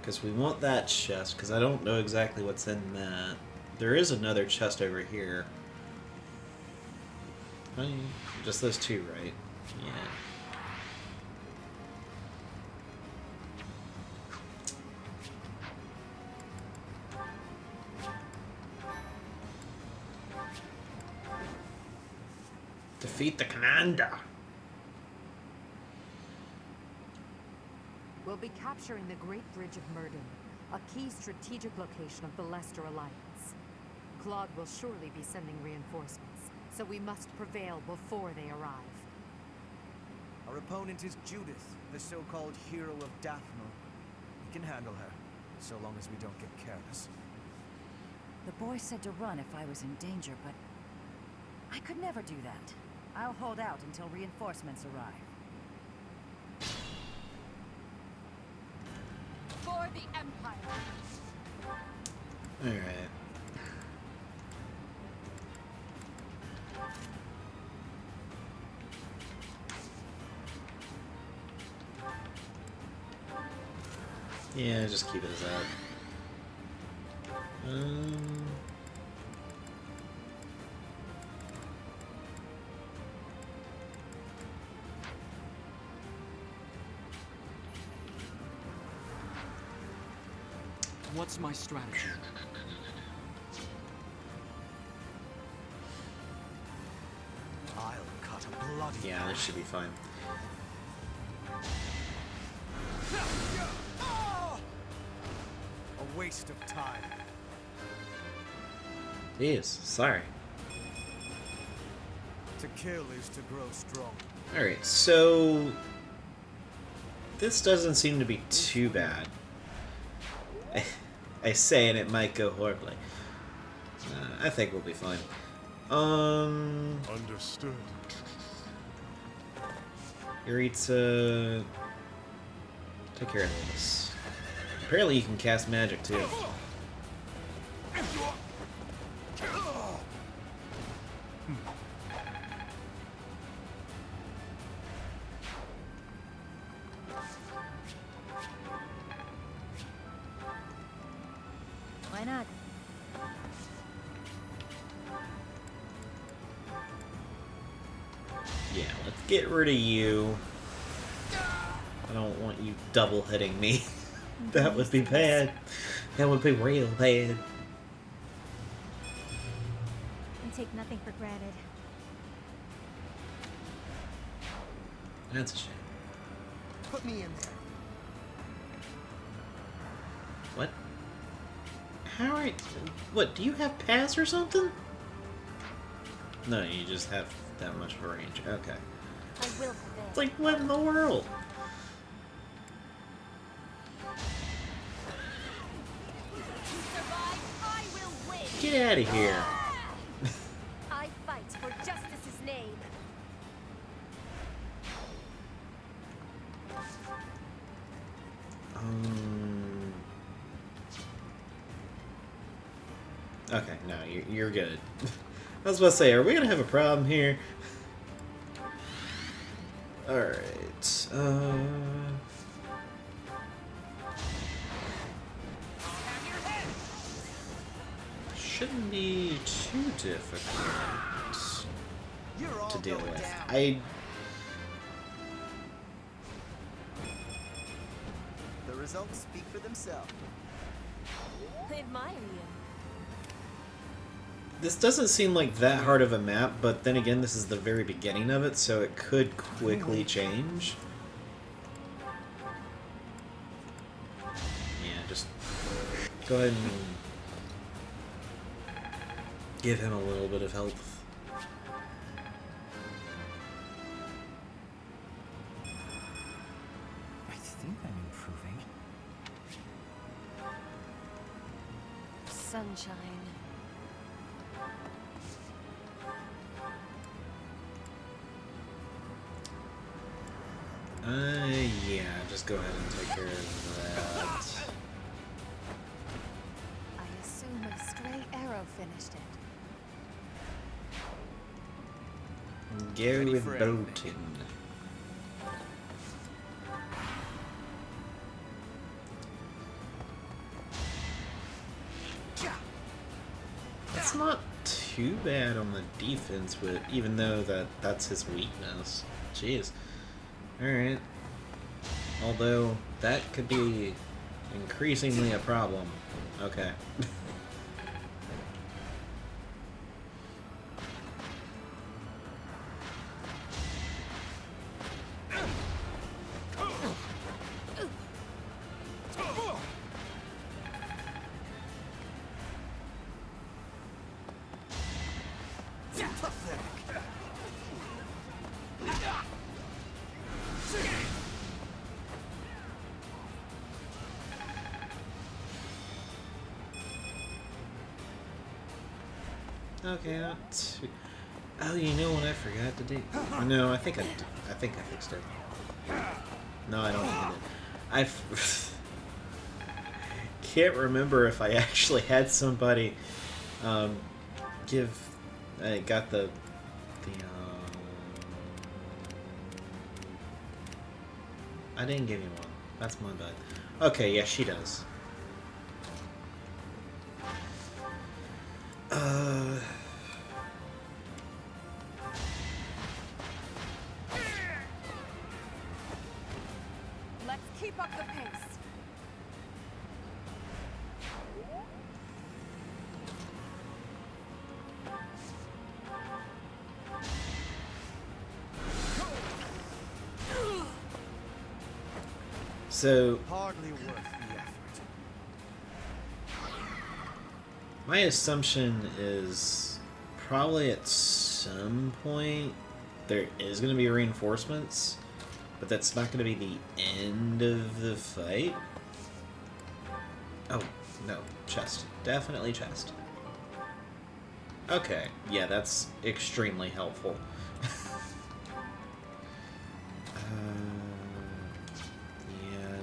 because we want that chest, because I don't know exactly what's in that. There is another chest over here. Oh, just those two, right? Yeah. Defeat the commander. We'll be capturing the Great Bridge of Murden, a key strategic location of the Leicester Alliance. Claude will surely be sending reinforcements, so we must prevail before they arrive. Our opponent is Judith, the so-called hero of Daphne. We can handle her, so long as we don't get careless. The boy said to run if I was in danger, but I could never do that. I'll hold out until reinforcements arrive. For the Empire! Alright. Yeah, just keep it as that. What's my strategy? I'll cut a bloody... Yeah, this should be fine. A waste of time. Jeez, sorry. To kill is to grow strong. Alright, so... this doesn't seem to be too bad. I say, and it might go horribly. I think we'll be fine. Understood. Yuritsa... take care of this. Apparently you can cast magic, too. Why not? Yeah, let's get rid of you. I don't want you double hitting me. That would be bad. That would be real bad. I take nothing for granted. That's a shame. Put me in there. What? How are you... what, do you have pass or something? No, you just have that much of a range. Okay. I will prevail. It's like, what in the world? I will win. Get out of here. I fight for justice's name. Okay, no, you're good. I was about to say, are we gonna have a problem here? Alright, shouldn't be too difficult to deal with. The results speak for themselves. I admire you. This doesn't seem like that hard of a map, but then again, this is the very beginning of it, so it could quickly change. Yeah, just go ahead and give him a little bit of health. I think I'm improving. Sunshine. Yeah, just go ahead and take care of that. I assume a stray arrow finished it. Gary Bolton. That's not too bad on the defense, but even though that's his weakness. Jeez. Alright. Although, that could be increasingly a problem. Okay. Okay, not too... Oh, you know what I forgot to do? No, I think I fixed it. No, I don't think I did. Can't remember if I actually had somebody got the I didn't give you one. That's my bad. Okay, yeah, she does. Let's keep up the pace. So, Hardly worth the effort. my assumption is probably at some point there is going to be reinforcements, but that's not going to be the end of the fight. Oh, no. Chest. Definitely chest. Okay. Yeah, that's extremely helpful. Yeah.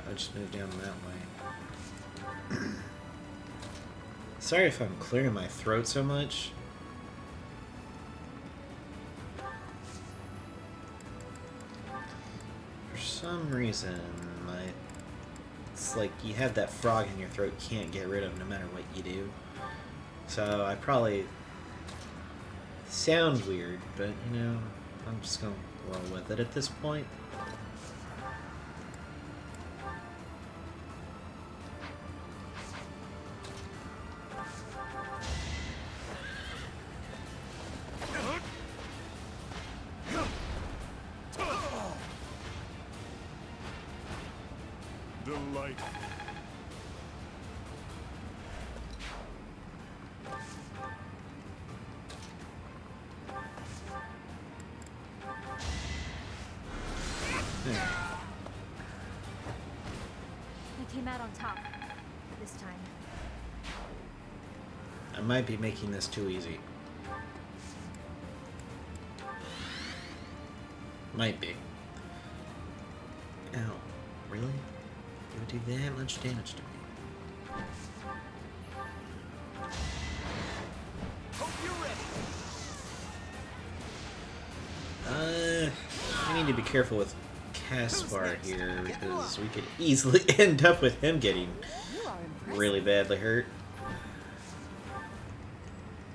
I'll just move down that way. Sorry if I'm clearing my throat so much. For some reason, it's like you have that frog in your throat you can't get rid of no matter what you do. So I probably sound weird, but you know, I'm just gonna roll with it at this point. Delightful. We came out on top. This time. I might be making this too easy. Might be. Ow. Really? It would do that much damage to me. Hope you're ready. I need to be careful with Caspar here because we could easily end up with him getting really badly hurt.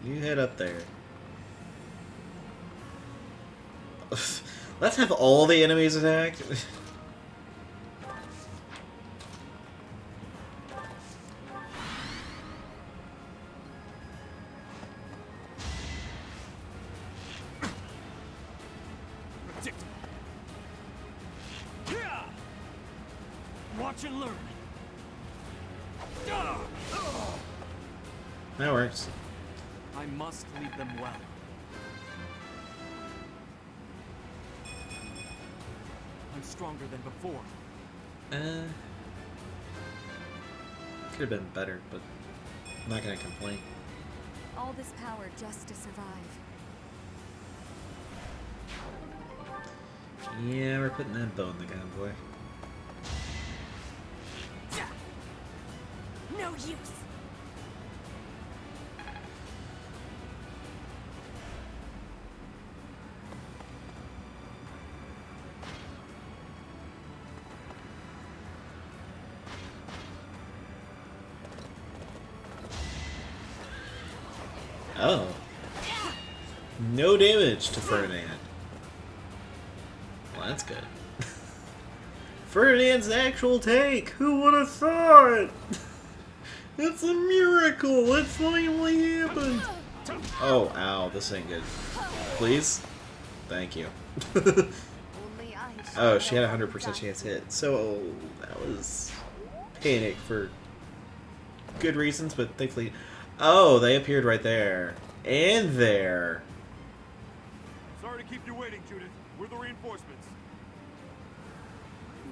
You head up there. Let's have all the enemies attack. Watch and learn. That works. I must lead them well. I'm stronger than before. Could have been better, but I'm not gonna complain. All this power just to survive. Yeah, we're putting that bow in the gun, boy. No use. Oh. No damage to Ferdinand. Well, that's good. Ferdinand's an actual tank! Who would have thought? It's a miracle! It finally happened! Oh, ow, this ain't good. Please? Thank you. Oh, she had a 100% chance hit. So, that was panic for good reasons, but thankfully... Oh, they appeared right there. And there. Sorry to keep you waiting, Judith. We're the reinforcements.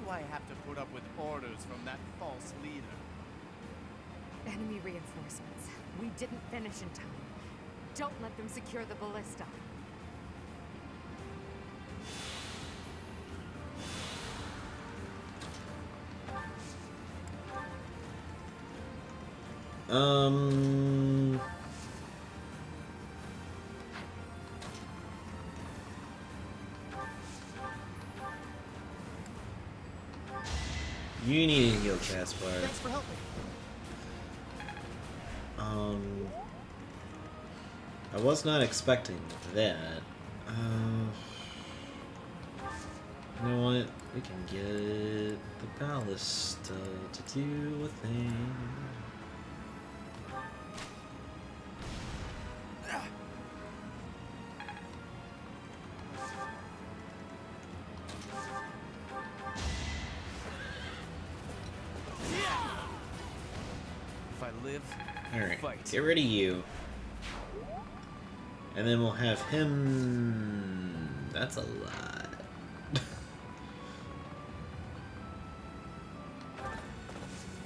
Why do I have to put up with orders from that false leader? Enemy reinforcements. We didn't finish in time. Don't let them secure the ballista. You need to heal, Caspar. Thanks for helping. I was not expecting that. You know what? We can get the ballista to do a thing. If I live, Alright, fight. get rid of you. And then we'll have him... That's a lot.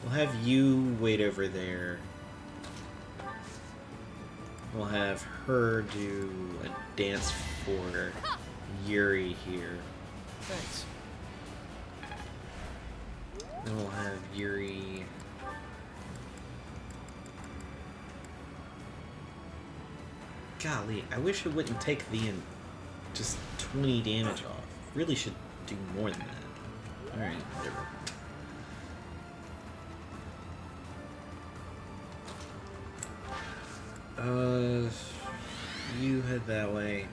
We'll have you wait over there. We'll have her do a dance for Yuri here. Thanks. Then we'll have Yuri... Golly, I wish it wouldn't take the just 20 damage off. Really should do more than that. Alright, whatever. You head that way.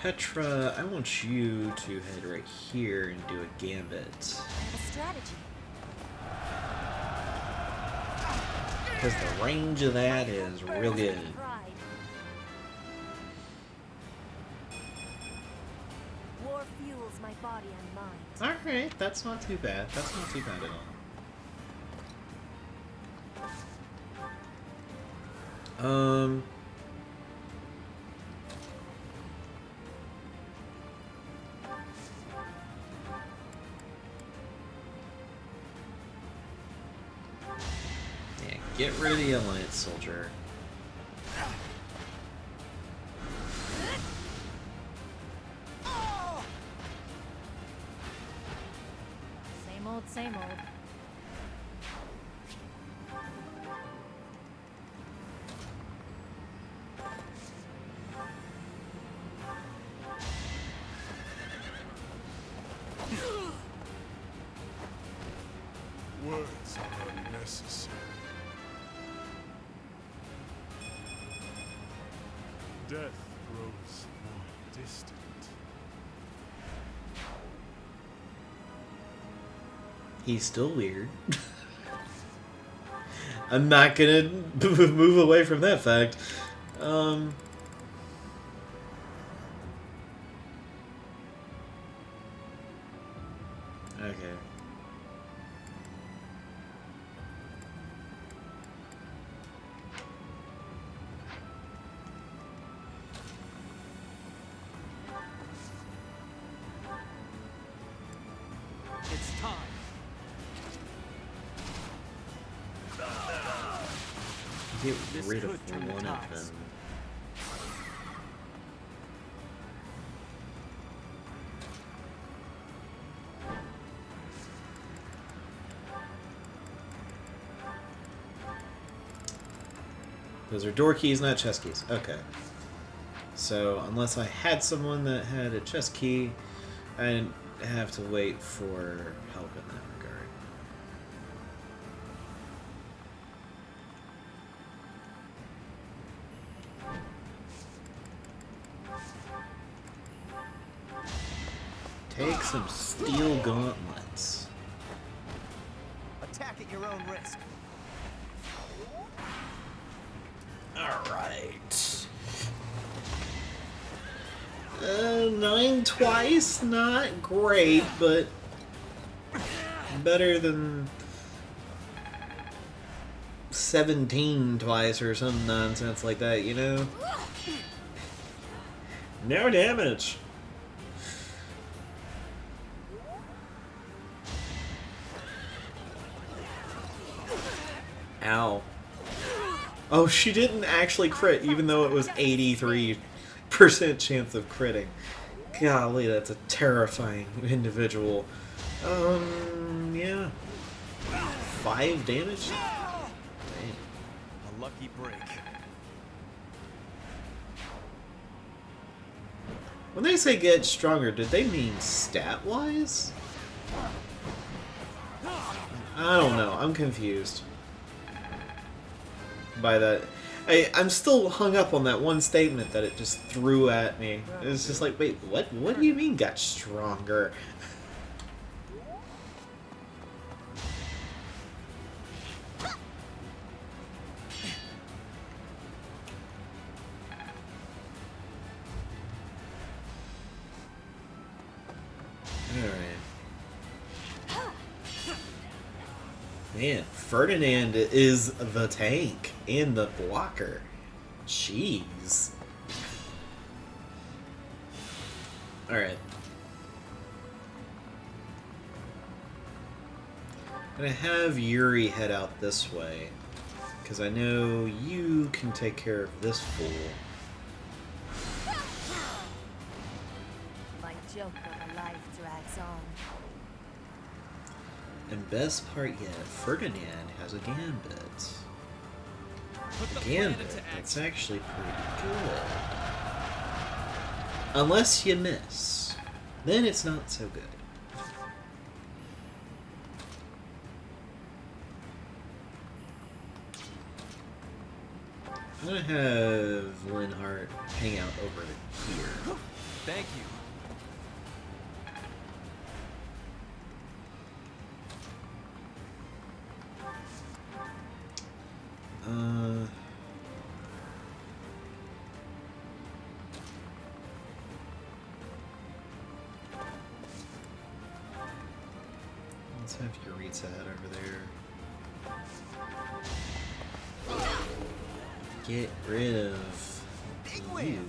Petra, I want you to head right here and do a gambit. A strategy. Because the range of that is real good. War fuels my body and mind. Alright, that's not too bad. That's not too bad at all. Yeah, get rid of the Alliance soldier. Same old, same old. Words are unnecessary. Death grows more distant. He's still weird. I'm not gonna move away from that fact. Okay. time. Get This rid of could turn the one of tides. them. Those are door keys, not chest keys. Okay. So, unless I had someone that had a chest key, I'd have to wait for help in that regard. Take some steel gauntlets. Attack at your own risk. Alright. 9 twice, not great, but better than 17 twice or some nonsense like that, you know? No damage. Ow. Oh, she didn't actually crit, even though it was 83% chance of critting. Golly, that's a terrifying individual. Yeah. 5 damage? Dang. A lucky break. When they say get stronger, did they mean stat-wise? I don't know. I'm confused by that. I'm still hung up on that one statement that it just threw at me. It's just like, wait, what? What do you mean got stronger? Man, Ferdinand is the tank and the blocker. Jeez. Alright. I'm gonna have Yuri head out this way, because I know you can take care of this fool. My joke of a life drags on. And best part yet, Ferdinand has a gambit. A gambit that's actually pretty good. Unless you miss. Then it's not so good. I'm gonna have Linhart hang out over here. Thank you. Let's have Yuritsa head over there. Get rid of you.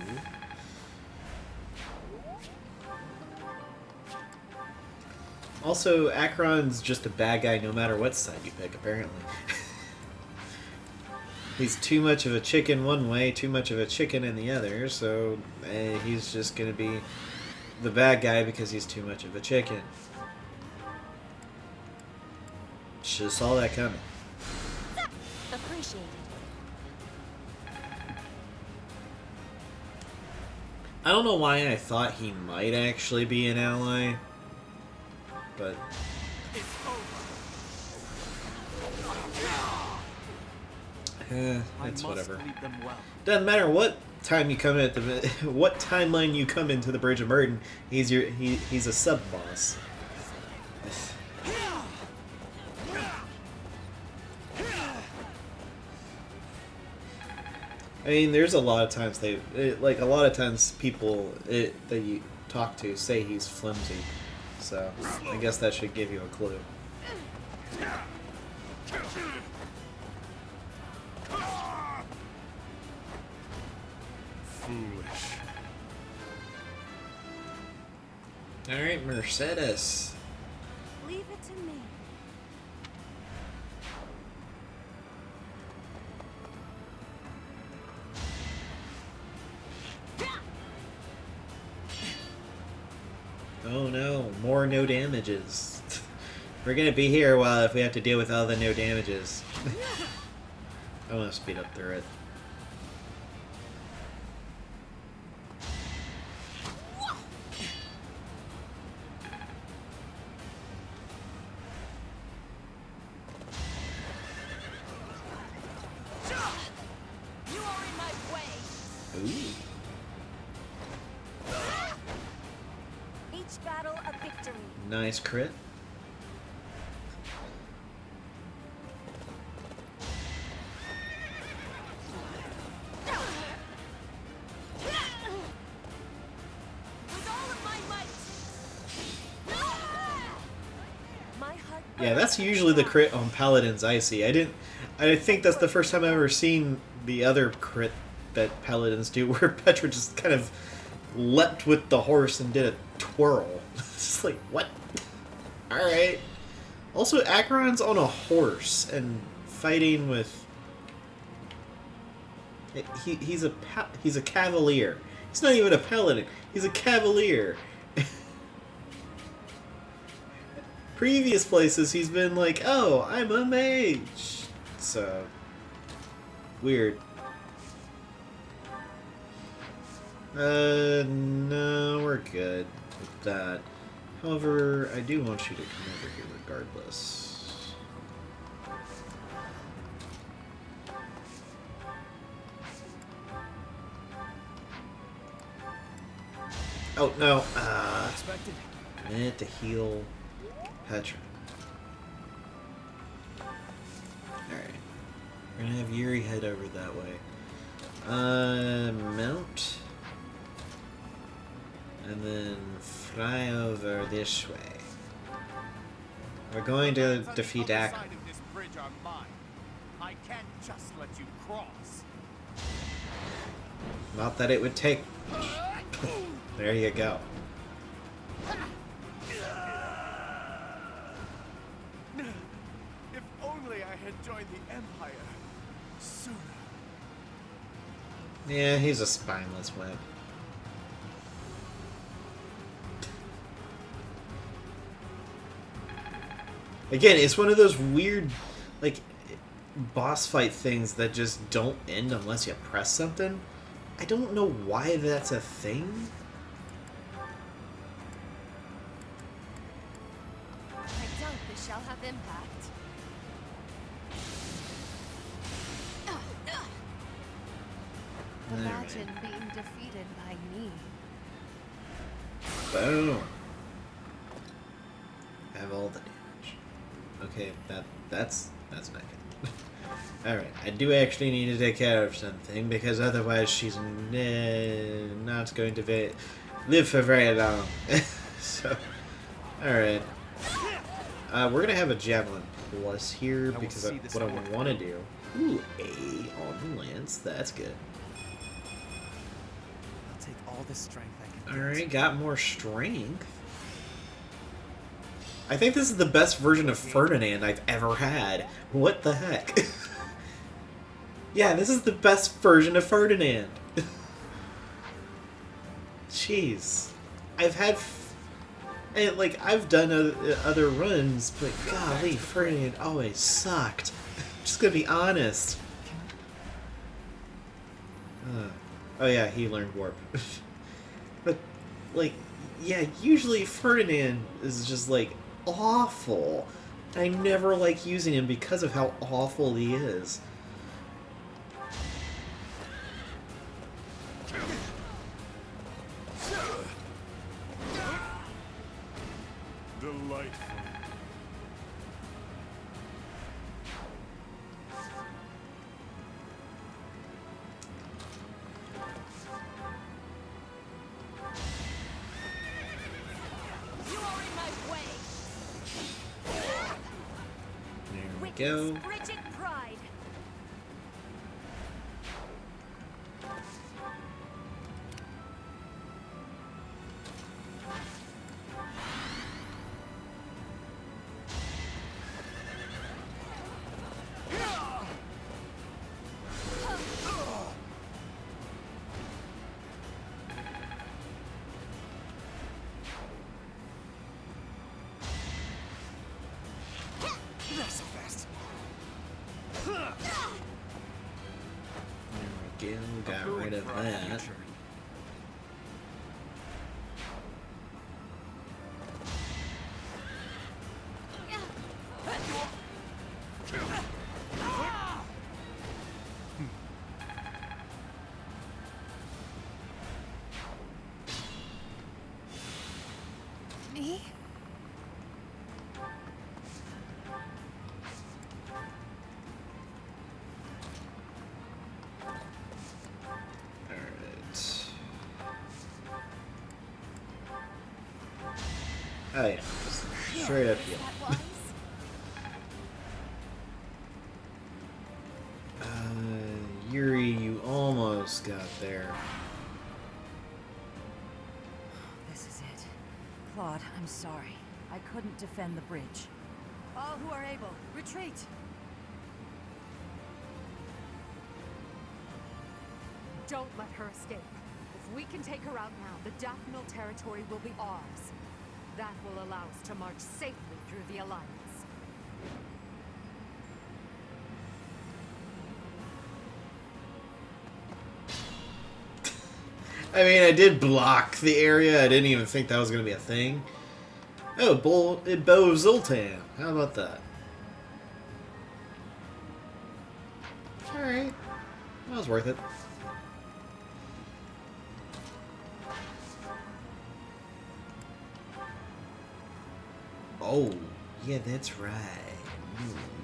Also, Acheron's just a bad guy no matter what side you pick, apparently. He's too much of a chicken one way, too much of a chicken in the other, so he's just gonna be the bad guy because he's too much of a chicken. Just saw that coming. Appreciated. I don't know why I thought he might actually be an ally, but it's whatever. Doesn't matter what time you come at what timeline you come into the Bridge of Murden. He's a sub boss. I mean, there's a lot of times people that you talk to say he's flimsy, so I guess that should give you a clue. Foolish. All right, Mercedes. Leave it to me. Oh no, more no damages. We're gonna be here a while if we have to deal with all the no damages. I want to speed up through it. You are in my way. Ooh. Each battle a victory. Nice crit. With all of my might. My heart. Yeah, that's usually the crit on Paladins I see. I think that's the first time I've ever seen the other crit that Paladins do, where Petra just kind of leapt with the horse and did a twirl. It's like, what? Alright. Also, Acheron's on a horse and fighting with... He's a cavalier. He's not even a paladin. He's a cavalier. Previous places, he's been like, oh, I'm a mage. So, weird. No, we're good with that. However, I do want you to come over here regardless. Oh, no. I need to heal Petra. Alright. We're gonna have Yuri head over that way. Mount. And then fly over this way. We're going to defeat Ak. I can't just let you cross. Not that it would take. There you go. If only I had joined the Empire sooner. Yeah, he's a spineless web. Again, it's one of those weird, like, boss fight things that just don't end unless you press something. I don't know why that's a thing. I doubt this shall have impact. Imagine being defeated by me. Boom. Have all the damage. Okay, that's not good. Alright, I do actually need to take care of something, because otherwise she's not going to live for very long. So, alright. We're going to have a Javelin Plus here, because what I want to do... Ooh, A on the lance, that's good. I'll take all the strength I can. Alright, got more strength. I think this is the best version of Ferdinand I've ever had. What the heck? Yeah, this is the best version of Ferdinand. Jeez. I've done other runs, but golly, Ferdinand always sucked. I'm just gonna be honest. Oh yeah, he learned Warp. But, like, yeah, usually Ferdinand is just, like, awful. I never like using him because of how awful he is. Delightful. You are in my way. There we go. Frigid pride. There we go, got rid of that. Me? Oh yeah, straight up here. Yuri, you almost got there. This is it. Claude, I'm sorry. I couldn't defend the bridge. All who are able, retreat! Don't let her escape. If we can take her out now, the Daphne territory will be ours. That will allow us to march safely through the Alliance. I mean, I did block the area. I didn't even think that was going to be a thing. Oh, Bo Zoltan. How about that? Alright. That was worth it. Oh, yeah, that's right.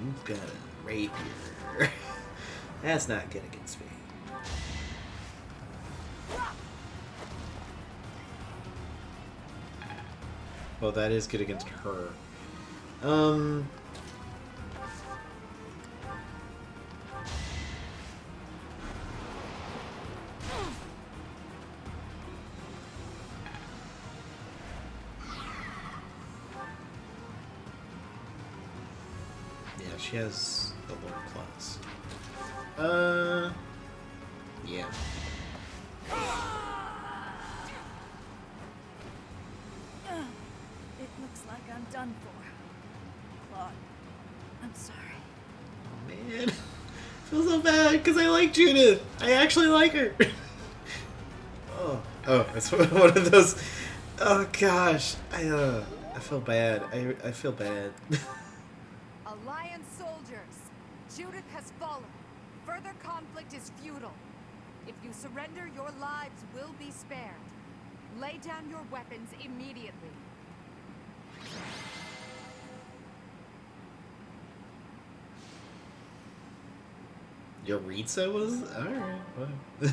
You've got a rapier. That's not good against me. Well, that is good against her. Yeah, she has the Lord class. Yeah. It looks like I'm done for. Claude, I'm sorry. Oh, man. I feel so bad because I like Judith. I actually like her. Oh, it's one of those. Oh gosh, I feel bad. I feel bad. Alliance soldiers, Judith has fallen. Further conflict is futile. If you surrender, your lives will be spared. Lay down your weapons immediately. Yoritza was alright. Well.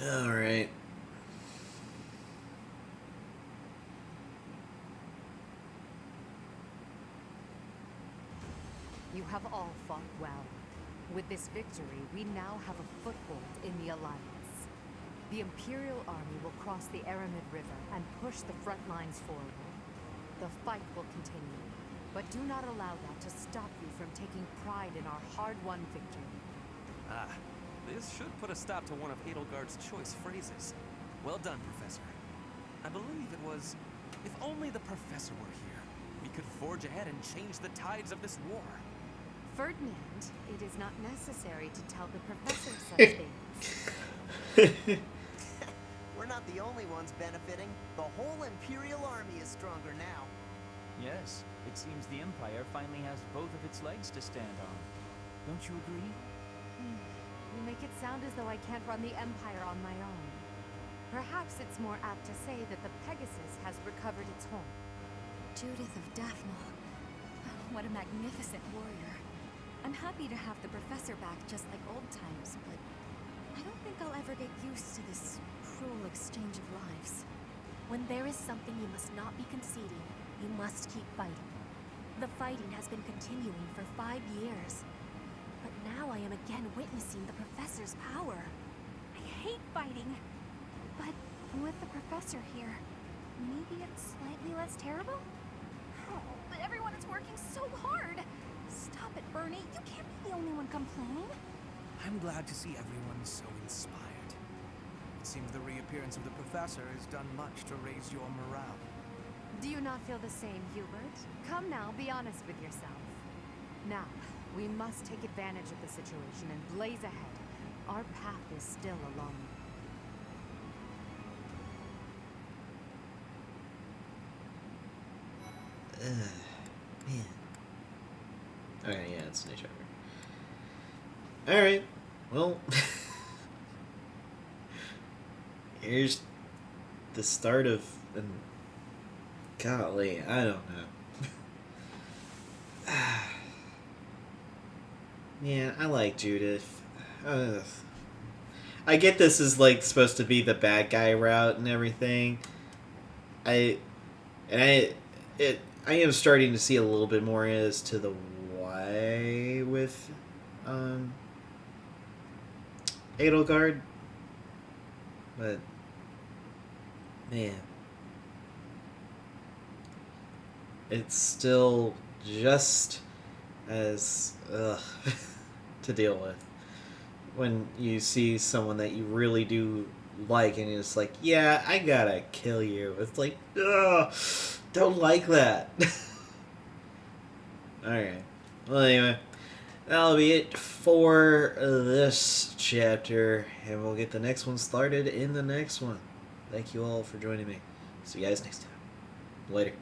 Alright. You have all fought well. With this victory, we now have a foothold in the Alliance. The Imperial Army will cross the Aramid River and push the front lines forward. The fight will continue, but do not allow that to stop you from taking pride in our hard-won victory. Ah, this should put a stop to one of Edelgard's choice phrases. Well done, Professor. I believe it was, if only the Professor were here, we could forge ahead and change the tides of this war. Ferdinand, it is not necessary to tell the Professor such things. We're not the only ones benefiting. The whole Imperial Army is stronger now. Yes, it seems the Empire finally has both of its legs to stand on. Don't you agree? You make it sound as though I can't run the Empire on my own. Perhaps it's more apt to say that the Pegasus has recovered its home. Judith of Daphne. What a magnificent warrior. I'm happy to have the Professor back just like old times, but I don't think I'll ever get used to this cruel exchange of lives. When there is something you must not be conceding, you must keep fighting. The fighting has been continuing for 5 years. But now I am again witnessing the Professor's power. I hate fighting. But with the Professor here, maybe it's slightly less terrible? Oh, but everyone is working so hard. Stop it, Bernie. You can't be the only one complaining. I'm glad to see everyone so inspired. It's seems the reappearance of the professor has done much to raise your morale. Do you not feel the same, Hubert? Come now, be honest with yourself. Now, we must take advantage of the situation and blaze ahead. Our path is still a long one. Man. Okay, yeah, it's nice over. Alright, well. Here's the start of. Golly, I don't know. Man, I like Judith. I get this is like supposed to be the bad guy route and everything. I am starting to see a little bit more as to the why with Edelgard. But man, it's still just as to deal with when you see someone that you really do like and it's like, yeah, I gotta kill you. It's like, ugh, don't like that. Alright. Well, anyway, that'll be it for this chapter, and we'll get the next one started in the next one. Thank you all for joining me. See you guys next time. Later.